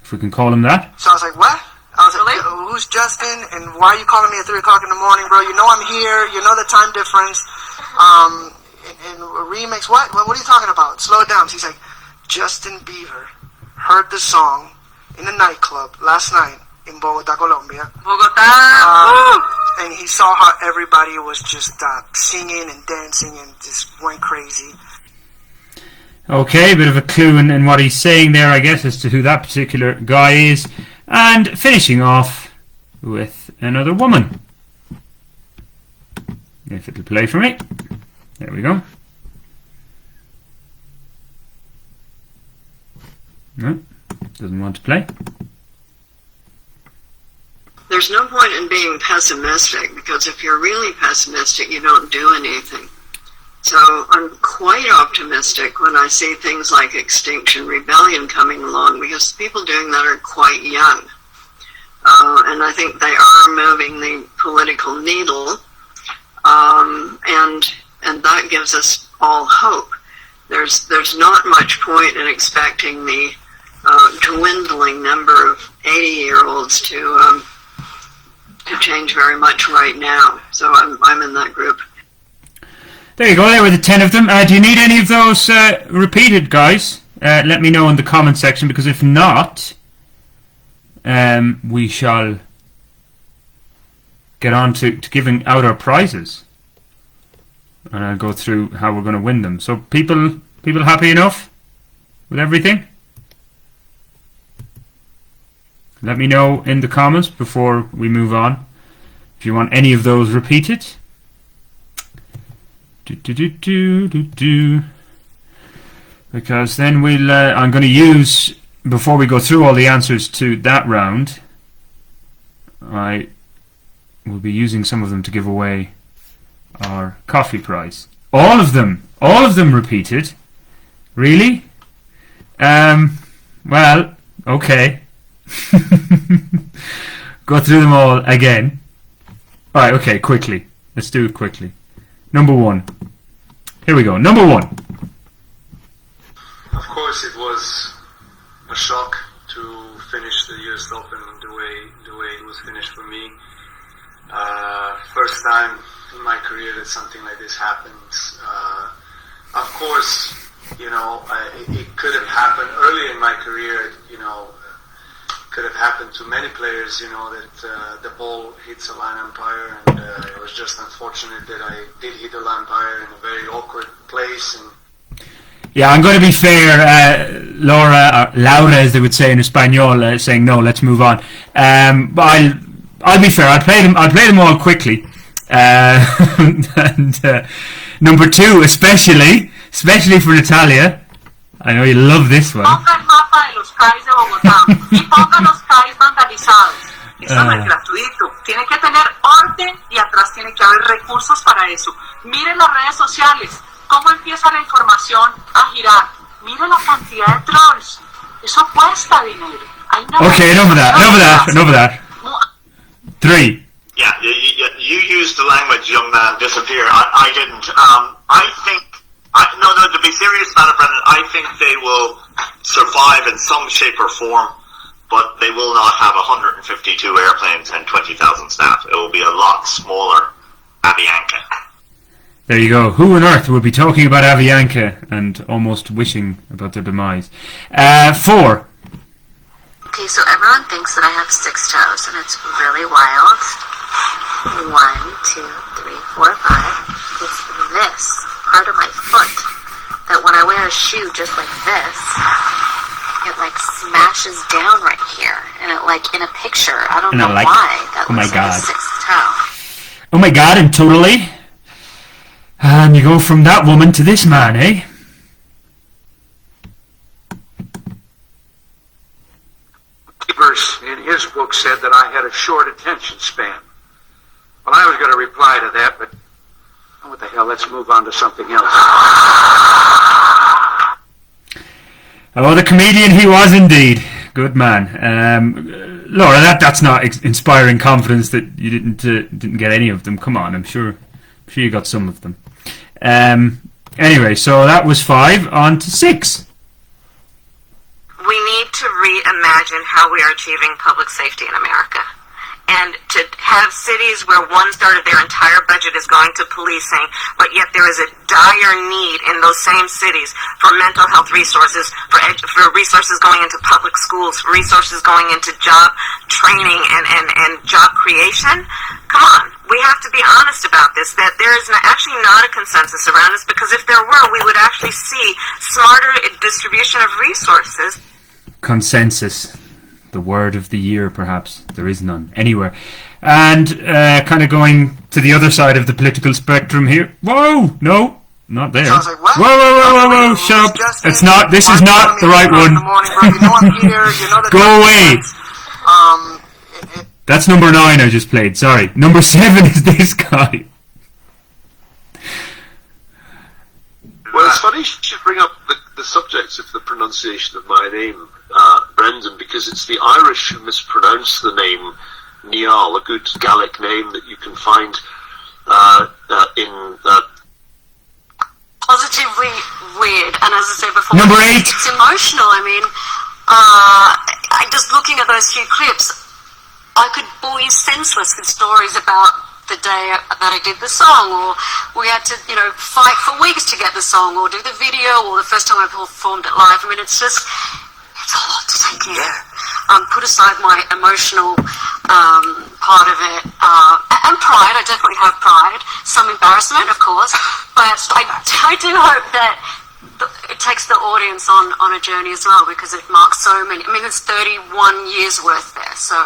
if we can call him that. So I was like, what? I was like, who's Justin, and why are you calling me at 3 o'clock in the morning, bro? You know I'm here, you know the time difference, and remix, what? What are you talking about? Slow it down. So he's like, Justin Bieber heard the song in the nightclub last night in Bogotá, Colombia. Bogotá! And he saw how everybody was just singing and dancing and just went crazy. Okay, a bit of a clue in what he's saying there, I guess, as to who that particular guy is. And finishing off with another woman. If it'll play for me. There we go. No, doesn't want to play. There's no point in being pessimistic, because if you're really pessimistic, you don't do anything. So I'm quite optimistic when I see things like Extinction Rebellion coming along, because the people doing that are quite young. And I think they are moving the political needle, and that gives us all hope. There's not much point in expecting the dwindling number of 80-year-olds to change very much right now. So I'm in that group. There you go, there were the 10 of them. Do you need any of those repeated, guys? Let me know in the comment section, because if not, we shall get on to giving out our prizes. And I'll go through how we're going to win them. So people happy enough with everything? Let me know in the comments before we move on if you want any of those repeated. Because then I'm going to use, before we go through all the answers to that round, I will be using some of them to give away our coffee prize. All of them repeated. Really? Well, okay. Go through them all again. Alright, okay, quickly. Let's do it quickly. Number 1. Here we go. Number 1. Of course, it was a shock to finish the US Open the way it was finished for me. First time in my career that something like this happens. Of course, it could have happened early in my career. Could have happened to many players, that the ball hits a line umpire, and it was just unfortunate that I did hit a line umpire in a very awkward place. And yeah, I'm going to be fair, Laura, as they would say in Espanol, saying no, let's move on. But I'll be fair. I'll play them all quickly. And number 2, especially for Natalia. I know you love this one. Ponga el mapa de los CAIs de Bogotá y ponga los CAIs vandalizados. Eso no es gratuito. Tiene que tener orden y atrás tiene que haber recursos para eso. Miren las redes sociales. Cómo empieza la información a girar. Miren la cantidad de trolls. Eso cuesta dinero. Okay, enough of that. 3. Yeah, you used the language, young man, disappear. I didn't. I think... No, to be serious about it, Brendan, I think they will survive in some shape or form, but they will not have 152 airplanes and 20,000 staff. It will be a lot smaller Avianca. There you go. Who on earth would be talking about Avianca and almost wishing about their demise? 4. Okay, so everyone thinks that I have 6 toes, and it's really wild. 1, 2, 3, 4, 5. It's this part of my foot that when I wear a shoe just like this, it like smashes down right here, and it like in a picture, I don't know why that looks like a 6th toe. Oh my god, and totally. And you go from that woman to this man, eh? Verse in his book said that I had a short attention span. Well, I was going to reply to that, but what the hell, let's move on to something else. Oh, the comedian he was indeed. Good man. Laura, that's not inspiring confidence that you didn't get any of them. Come on, I'm sure you got some of them. Anyway, so that was 5. On to 6. We need to reimagine how we are achieving public safety in America. And to have cities where 1/3 of their entire budget is going to policing, but yet there is a dire need in those same cities for mental health resources, for resources going into public schools, for resources going into job training and job creation. Come on, we have to be honest about this, that there is actually not a consensus around this, because if there were, we would actually see smarter distribution of resources. Consensus. The word of the year, perhaps. There is none anywhere. And kind of going to the other side of the political spectrum here. Whoa! No, not there. So I was like, what? Whoa! Shut up! It's not. This is not the right one. Go away. That's number 9 I just played. Sorry. Number 7 is this guy. Well, it's funny you should bring up the subject of the pronunciation of my name, Brendan, because it's the Irish who mispronounce the name Niall, a good Gaelic name that you can find in... Positively weird, and as I said before, number 8. It's emotional. I mean, I just looking at those few clips, I could bore you senseless with stories about the day that I did the song, or we had to, fight for weeks to get the song, or do the video, or the first time I performed it live. I mean, it's a lot to take in. Put aside my emotional part of it, and pride. I definitely have pride. Some embarrassment, of course, but I do hope that it takes the audience on a journey as well, because it marks so many. I mean, it's 31 years worth there, so...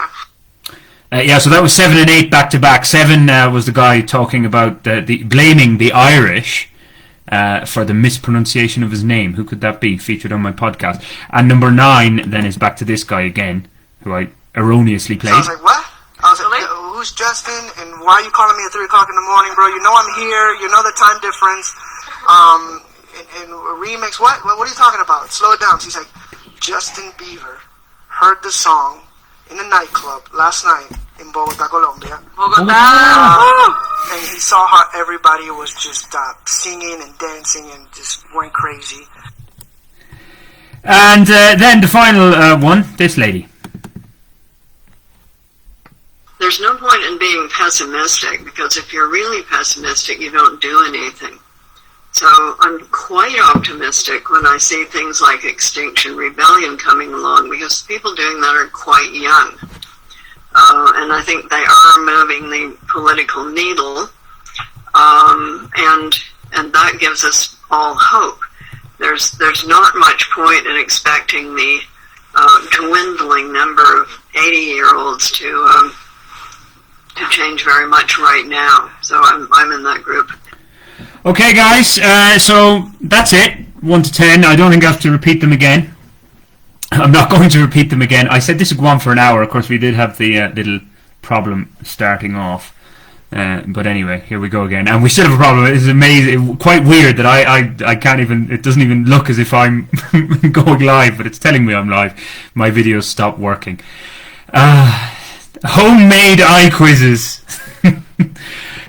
So that was 7 and 8 back to back. 7 was the guy talking about blaming the Irish for the mispronunciation of his name. Who could that be? Featured on my podcast. And number 9 then is back to this guy again, who I erroneously played. So I was like, what? I was like, who's Justin? And why are you calling me at 3 o'clock in the morning, bro? You know I'm here. You know the time difference. And remix, what? What are you talking about? Slow it down. So he's like, Justin Bieber heard the song in a nightclub last night in Bogotá, Colombia. And he saw how everybody was just singing and dancing and just went crazy. And then the final one, this lady. There's no point in being pessimistic, because if you're really pessimistic, you don't do anything. So I'm quite optimistic when I see things like Extinction Rebellion coming along, because people doing that are quite young. And I think they are moving the political needle, and that gives us all hope. There's not much point in expecting the dwindling number of 80-year-olds to change very much right now. So I'm in that group. Okay, guys, so that's it. 1 to 10. I don't think I have to repeat them again. I'm not going to repeat them again. I said this would go on for an hour. Of course, we did have the little problem starting off. But anyway, here we go again. And we still have a problem. It's amazing, quite weird that I can't even, it doesn't even look as if I'm going live, but it's telling me I'm live. My videos stopped working. Homemade IQuizzes.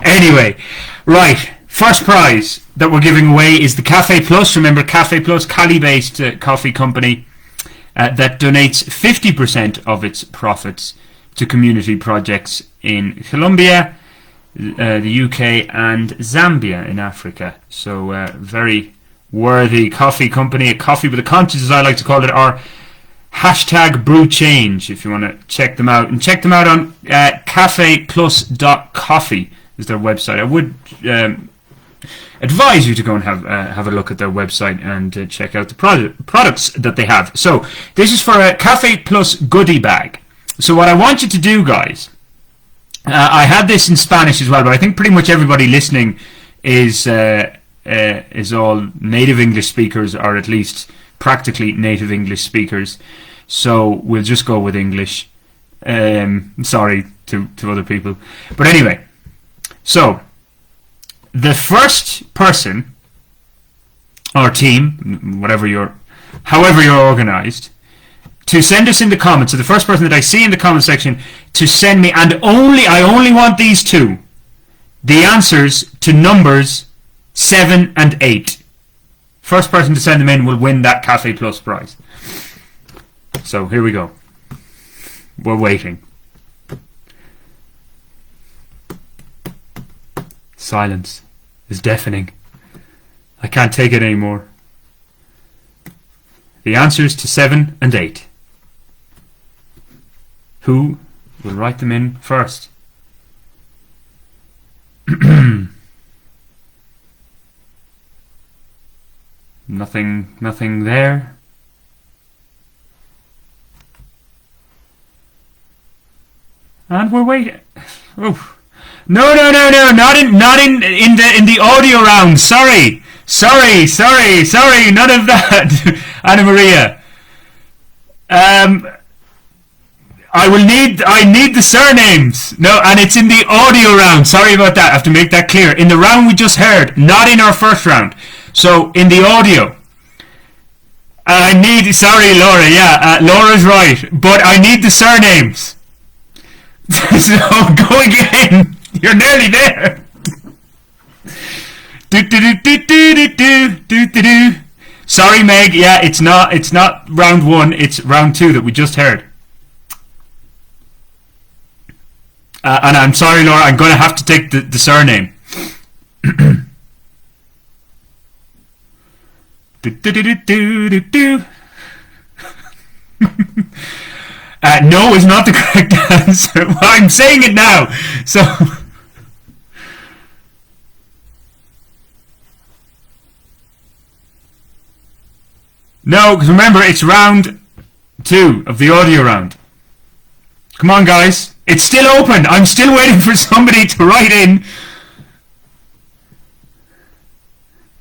Anyway, right. First prize that we're giving away is the Café Plus. Remember, Café Plus, Cali-based coffee company that donates 50% of its profits to community projects in Colombia, the UK, and Zambia in Africa. So, very worthy coffee company, a coffee with a conscience, as I like to call it, or hashtag brew change, if you want to check them out. And check them out on cafeplus.coffee is their website. I would advise you to go and have a look at their website and check out the products that they have. So this is for a Café Plus goodie bag. So what I want you to do, guys, I had this in Spanish as well, but I think pretty much everybody listening is all native English speakers, or at least practically native English speakers. So we'll just go with English. Sorry to other people. But anyway, so the first person or team, however you're organized, to send us in the comments, so the first person that I see in the comment section to send me, and I only want these two, the answers to numbers 7 and 8. First person to send them in will win that Café Plus prize. So here we go. We're waiting. Silence is deafening. I can't take it anymore. The answers to 7 and 8. Who will write them in first? Nothing there. And we're waiting. Oh. No, not in the audio round. Sorry, none of that. Anna Maria. I need the surnames. No, and it's in the audio round. Sorry about that. I have to make that clear. In the round we just heard, not in our first round. So in the audio, sorry Laura, yeah, Laura's right, but I need the surnames. So go again. You're nearly there. Sorry, Meg. Yeah, it's not round 1. It's round 2 that we just heard. And I'm sorry, Laura. I'm going to have to take the surname. No is not the correct answer. Well, I'm saying it now. So no, because remember, it's round 2 of the audio round. Come on, guys. It's still open. I'm still waiting for somebody to write in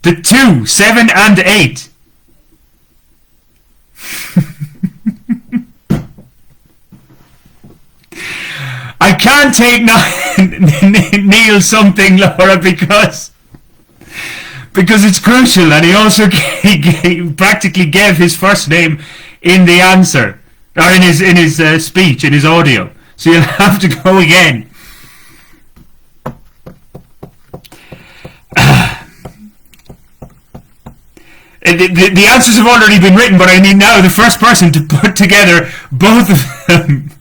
the 2, 7 and 8. I can't take Neil something, Laura, because it's crucial, and he also practically gave his first name in the answer, or in his speech, in his audio. So you'll have to go again. The answers have already been written, but I need now the first person to put together both of them.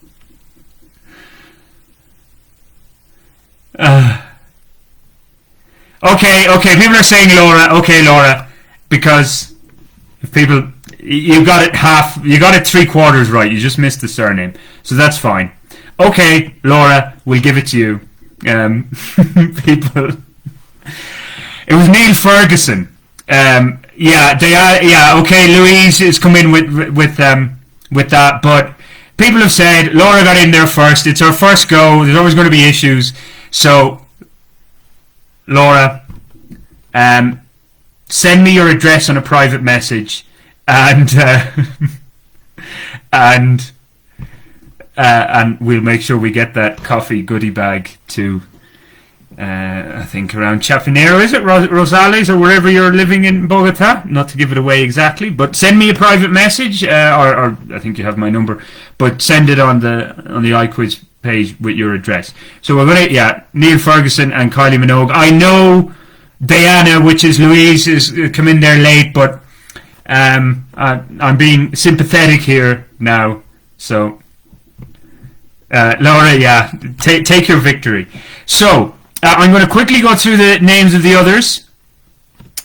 Okay, people are saying Laura. Okay, Laura, because if people, you got it 3/4 right. You just missed the surname, so that's fine. Okay, Laura, we'll give it to you. People, it was Neil Ferguson. Okay, Louise has come in with that, but people have said Laura got in there first. It's her first go. There's always going to be issues. So, Laura, send me your address on a private message, and we'll make sure we get that coffee goodie bag to, I think around Chapinero, is it? Rosales, or wherever you're living in Bogotá. Not to give it away exactly, but send me a private message, or I think you have my number, but send it on the IQuiz page with your address. So we're gonna, Neil Ferguson and Kylie Minogue. I know Diana, which is Louise, is come in there late, but I'm being sympathetic here now. So Laura, take your victory. So I'm going to quickly go through the names of the others,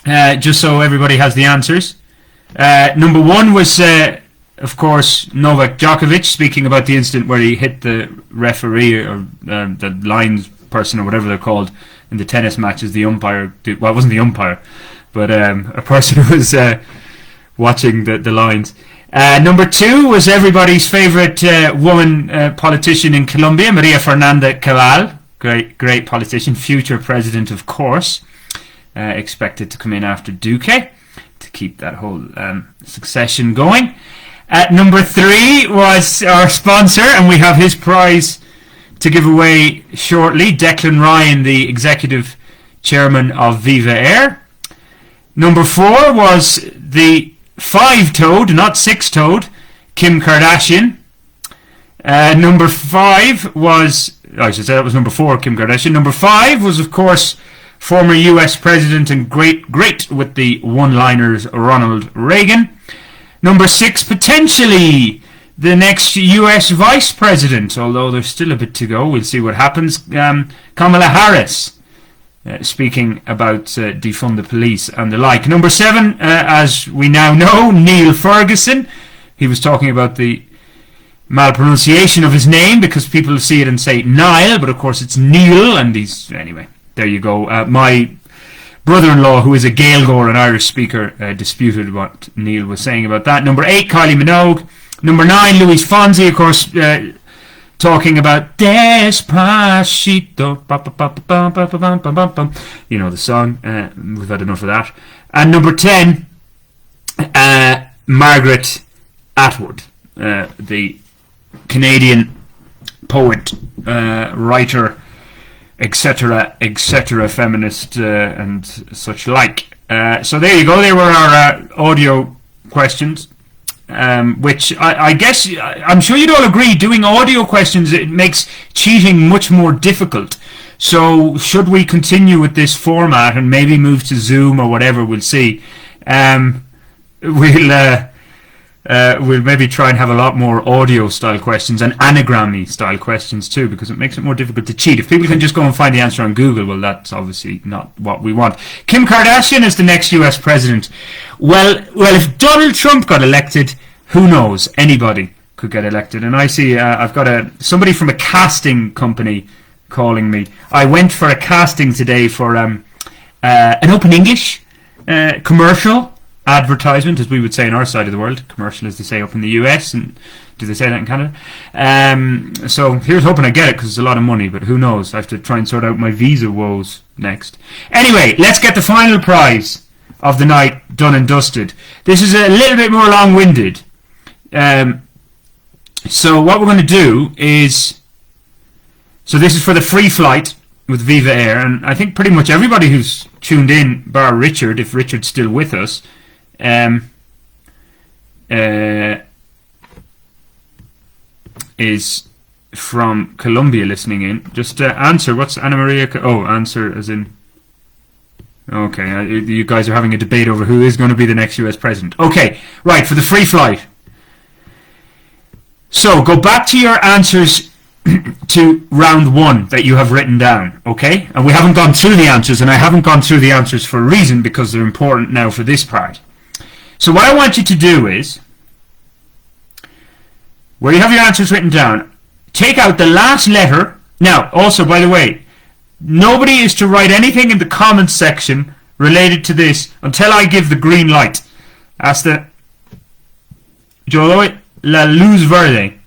just so everybody has the answers. Number 1 was, of course, Novak Djokovic, speaking about the incident where he hit the referee, or the lines person, or whatever they're called in the tennis matches. The umpire, well, it wasn't the umpire, but a person who was watching the lines. Number 2 was everybody's favorite woman politician in Colombia, Maria Fernanda Cabal. Great politician, future president, of course. expected to come in after Duque to keep that whole succession going. At number 3 was our sponsor, and we have his prize to give away shortly. Declan Ryan, the executive chairman of Viva Air. Number 4 was the 5-toed, not 6-toed, Kim Kardashian. Number 5 was, I should say that was number 4, Kim Kardashian. Number 5 was, of course, former US President and great with the one-liners Ronald Reagan. Number 6, potentially the next US Vice President, although there's still a bit to go. We'll see what happens. Kamala Harris, speaking about defund the police and the like. Number 7, as we now know, Neil Ferguson. He was talking about the malpronunciation of his name because people see it and say Niall, but of course it's Neil, and he's... Anyway, there you go. My brother-in-law, who is a Gaeilgeoir, an Irish speaker, disputed what Neil was saying about that. Number 8, Kylie Minogue. Number 9, Luis Fonsi, of course, talking about Despacito. You know the song. We've had enough of that. And number 10, Margaret Atwood, the Canadian poet, writer, etc., feminist, and such like. So there you go. They were our audio questions, which I guess I'm sure you'd all agree. Doing audio questions, it makes cheating much more difficult. So should we continue with this format and maybe move to Zoom or whatever? We'll see. We'll maybe try and have a lot more audio-style questions and anagram-style questions too, because it makes it more difficult to cheat. If people can just go and find the answer on Google, well, that's obviously not what we want. Kim Kardashian is the next US president. Well, if Donald Trump got elected, who knows? Anybody could get elected. And I see I've got somebody from a casting company calling me. I went for a casting today for an Open English commercial. Advertisement, as we would say in our side of the world. Commercial, as they say up in the US, and do they say that in Canada? So here's hoping I get it, because it's a lot of money, but who knows? I have to try and sort out my visa woes next. Anyway, let's get the final prize of the night done and dusted. This is a little bit more long-winded. So what we're going to do is... So this is for the free flight with Viva Air, and I think pretty much everybody who's tuned in, bar Richard, if Richard's still with us, is from Colombia listening in. Just answer. What's Anna Maria? Answer as in... Okay, you guys are having a debate over who is going to be the next US president. Okay, right, for the free flight. So, go back to your answers to round 1 that you have written down, okay? And we haven't gone through the answers, and I haven't gone through the answers for a reason, because they're important now for this part. So what I want you to do is, where you have your answers written down, take out the last letter. Now, also, by the way, nobody is to write anything in the comments section related to this until I give the green light. Hasta yo doy la luz verde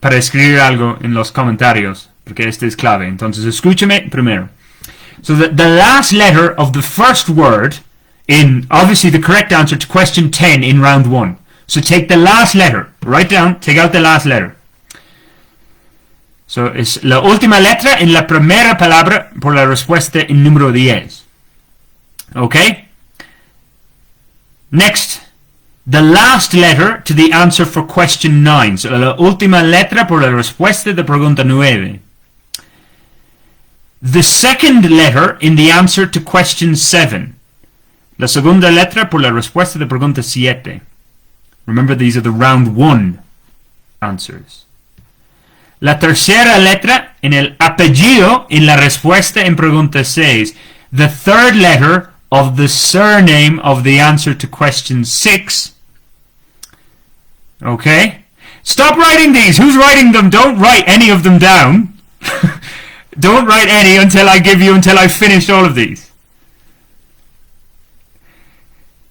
para escribir algo en los comentarios, porque este es clave. Entonces, escúchame primero. So the last letter of the first word in, obviously, the correct answer to question 10 in round 1. So take the last letter. Write down, take out the last letter. So es la última letra en la primera palabra por la respuesta en número 10. Okay? Next, the last letter to the answer for question 9. So la última letra por la respuesta de pregunta 9. The second letter in the answer to question 7. La segunda letra por la respuesta de pregunta 7. Remember, these are the round 1 answers. La tercera letra en el apellido en la respuesta en pregunta 6. The third letter of the surname of the answer to question 6. Okay? Stop writing these. Who's writing them? Don't write any of them down. Don't write any until I finish all of these.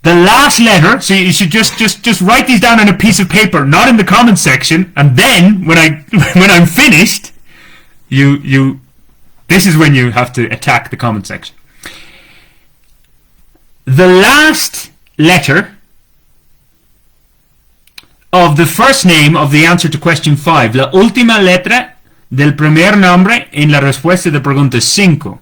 The last letter, so you should just write these down on a piece of paper, not in the comment section, and then when I'm finished, this is when you have to attack the comment section. the last letter of the first name of the answer to question 5. La última letra del primer nombre en la respuesta de pregunta 5.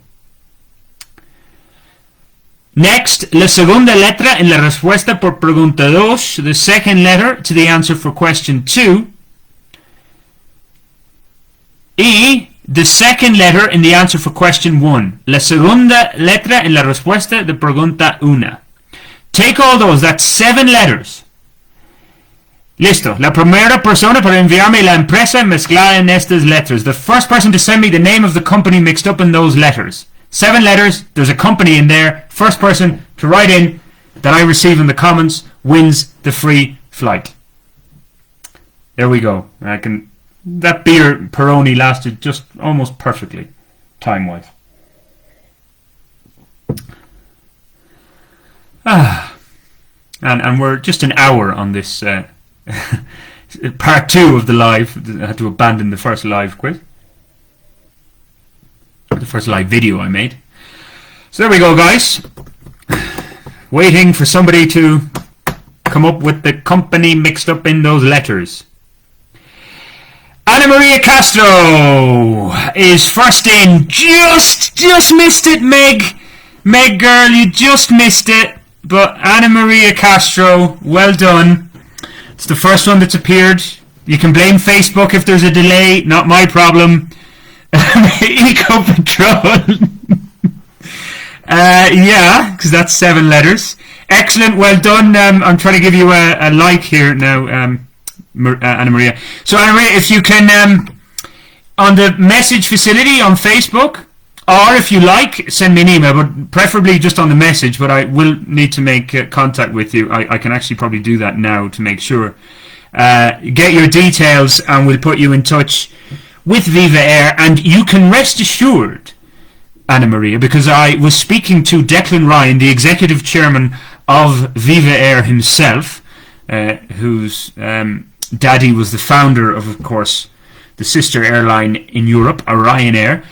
Next, la segunda letra en la respuesta por pregunta 2. The second letter to the answer for question 2. Y the second letter in the answer for question 1. La segunda letra en la respuesta de pregunta 1. Take all those, that's 7 letters. Listo. La primera persona para enviarme la empresa mezclada en estas letras. The first person to send me the name of the company mixed up in those letters. 7 letters, there's a company in there. First person to write in that I receive in the comments wins the free flight. There we go. That beer Peroni lasted just almost perfectly, time-wise. And we're just an hour on this part 2 of the live. I had to abandon the first live quiz. The first live video I made. So there we go, guys. Waiting for somebody to come up with the company mixed up in those letters. Ana Maria Castro is first in. Just missed it, Meg. Meg girl, you just missed it. But Ana Maria Castro, well done. It's the first one that's appeared. You can blame Facebook if there's a delay, not my problem. Eco Patrol. Yeah, because that's 7 letters. Excellent, well done. I'm trying to give you a like here now, Ana Maria. So Ana Maria, if you can, on the message facility on Facebook, or if you like, send me an email, but preferably just on the message, but I will need to make contact with you. I can actually probably do that now to make sure. Get your details and we'll put you in touch with Viva Air, and you can rest assured, Ana Maria, because I was speaking to Declan Ryan, the executive chairman of Viva Air himself, whose daddy was the founder of course, the sister airline in Europe, Ryanair.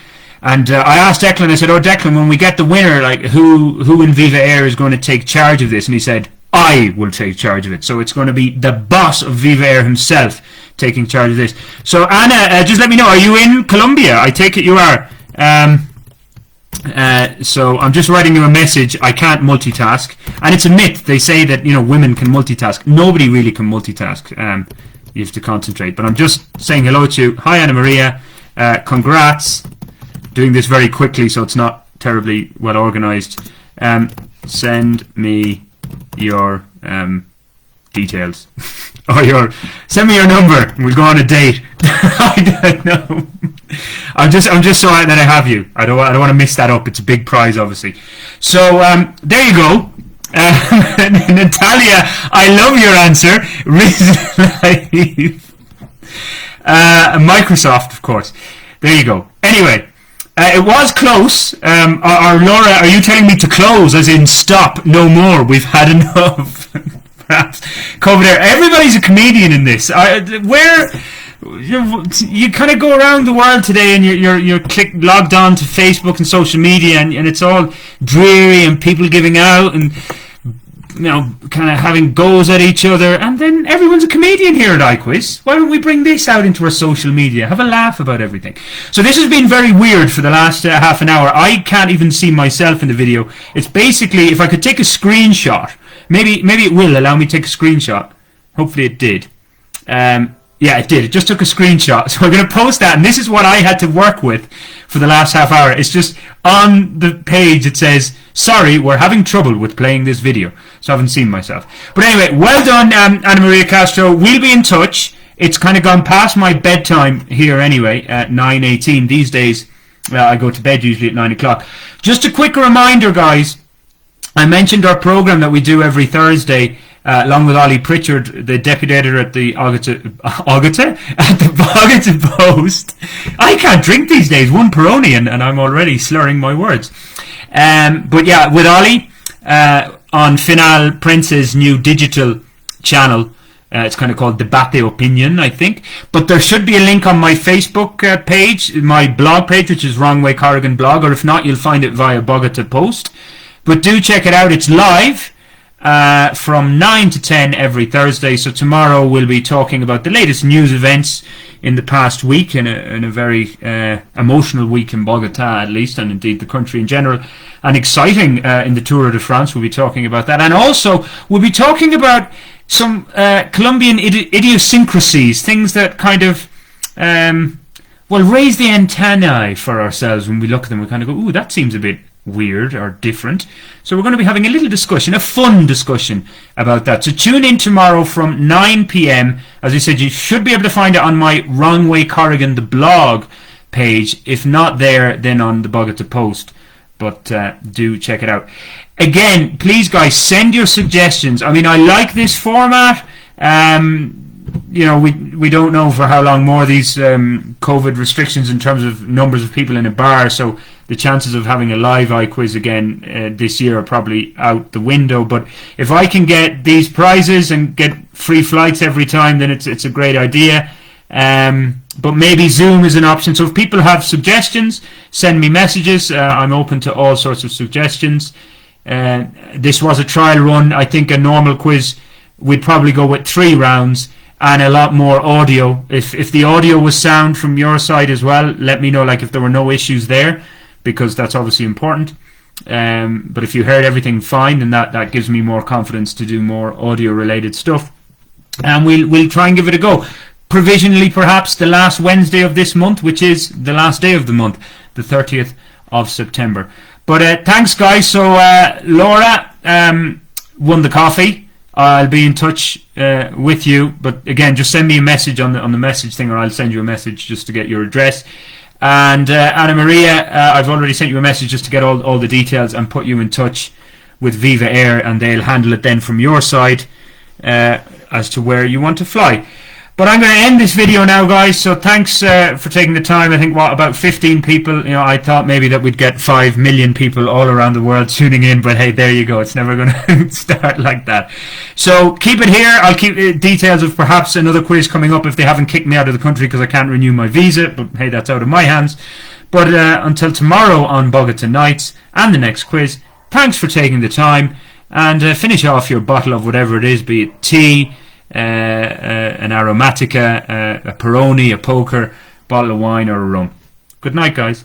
And I asked Declan, I said, oh Declan, when we get the winner, like who in Viva Air is going to take charge of this? And he said, I will take charge of it. So it's going to be the boss of Viva Air himself taking charge of this. So Anna, just let me know, are you in Colombia? I take it you are. So I'm just writing you a message. I can't multitask. And it's a myth. They say that, women can multitask. Nobody really can multitask. You have to concentrate. But I'm just saying hello to you. Hi, Ana Maria. Congrats. Doing this very quickly so it's not terribly well organized. Send me your details. Or send me your number and we'll go on a date. I don't know. I'm just so that I have you. I don't want to miss that up. It's a big prize, obviously. So there you go. Natalia, I love your answer. Microsoft, of course. There you go. Anyway, it was close. Laura, are you telling me to close, as in stop, no more? We've had enough. Perhaps cover there. Everybody's a comedian in this. You kind of go around the world today, and you're logged on to Facebook and social media, and it's all dreary and people giving out and kind of having goes at each other, and then everyone's a comedian here at IQuiz. Why don't we bring this out into our social media? Have a laugh about everything. So this has been very weird for the last half an hour. I can't even see myself in the video. It's basically, if I could take a screenshot, maybe it will allow me to take a screenshot. Hopefully it did. Yeah, it did. It just took a screenshot. So I'm going to post that, and this is what I had to work with for the last half hour. It's just on the page it says, sorry, we're having trouble with playing this video. So I haven't seen myself. But anyway, well done, Ana Maria Castro. We'll be in touch. It's kind of gone past my bedtime here anyway, at 9:18. These days, I go to bed usually at 9 o'clock. Just a quick reminder, guys. I mentioned our program that we do every Thursday, along with Ollie Pritchard, the deputy editor at the Bogotá Post. I can't drink these days. One Peroni, and I'm already slurring my words. But yeah, with Ollie on Final Prince's new digital channel. It's kind of called Debate Opinion, I think. But there should be a link on my Facebook page, my blog page, which is Wrong Way Corrigan blog, or if not, you'll find it via Bogotá Post. But do check it out. It's live from 9 to 10 every Thursday. So tomorrow we'll be talking about the latest news events in the past week, in a very emotional week in Bogotá, at least, and indeed the country in general, and exciting in the Tour de France. We'll be talking about that, and also we'll be talking about some Colombian idiosyncrasies, things that kind of raise the antennae for ourselves when we look at them. We kind of go, ooh, that seems a bit weird or different. So we're going to be having a little discussion, a fun discussion about that. So tune in tomorrow from 9 p.m. As I said, you should be able to find it on my Wrong Way Corrigan, the blog page. If not there, then on the Bogotá Post. But do check it out. Again, please guys, send your suggestions. I mean, I like this format. You know, we don't know for how long more these COVID restrictions in terms of numbers of people in a bar, so the chances of having a live IQuiz again this year are probably out the window. But if I can get these prizes and get free flights every time, then it's a great idea. But maybe Zoom is an option. So if people have suggestions, send me messages. I'm open to all sorts of suggestions. This was a trial run. I think a normal quiz, we'd probably go with 3 rounds and a lot more audio. If the audio was sound from your side as well, let me know, like if there were no issues there, because that's obviously important. But if you heard everything fine, then that gives me more confidence to do more audio related stuff. And we'll try and give it a go. Provisionally, perhaps the last Wednesday of this month, which is the last day of the month, the 30th of September. But thanks, guys. So Laura won the coffee. I'll be in touch with you. But again, just send me a message on the message thing, or I'll send you a message just to get your address. And Anna Maria, I've already sent you a message just to get all the details and put you in touch with Viva Air, and they'll handle it then from your side as to where you want to fly. But I'm going to end this video now, guys. So thanks for taking the time. I think about 15 people. You know, I thought maybe that we'd get 5 million people all around the world tuning in, but hey, there you go. It's never going to start like that. So keep it here. I'll keep details of perhaps another quiz coming up if they haven't kicked me out of the country because I can't renew my visa. But hey, that's out of my hands. But until tomorrow on Bogotá Nights and the next quiz, thanks for taking the time, and finish off your bottle of whatever it is, be it tea, an aromatica, a Peroni, a poker, bottle of wine, or a rum. Good night, guys.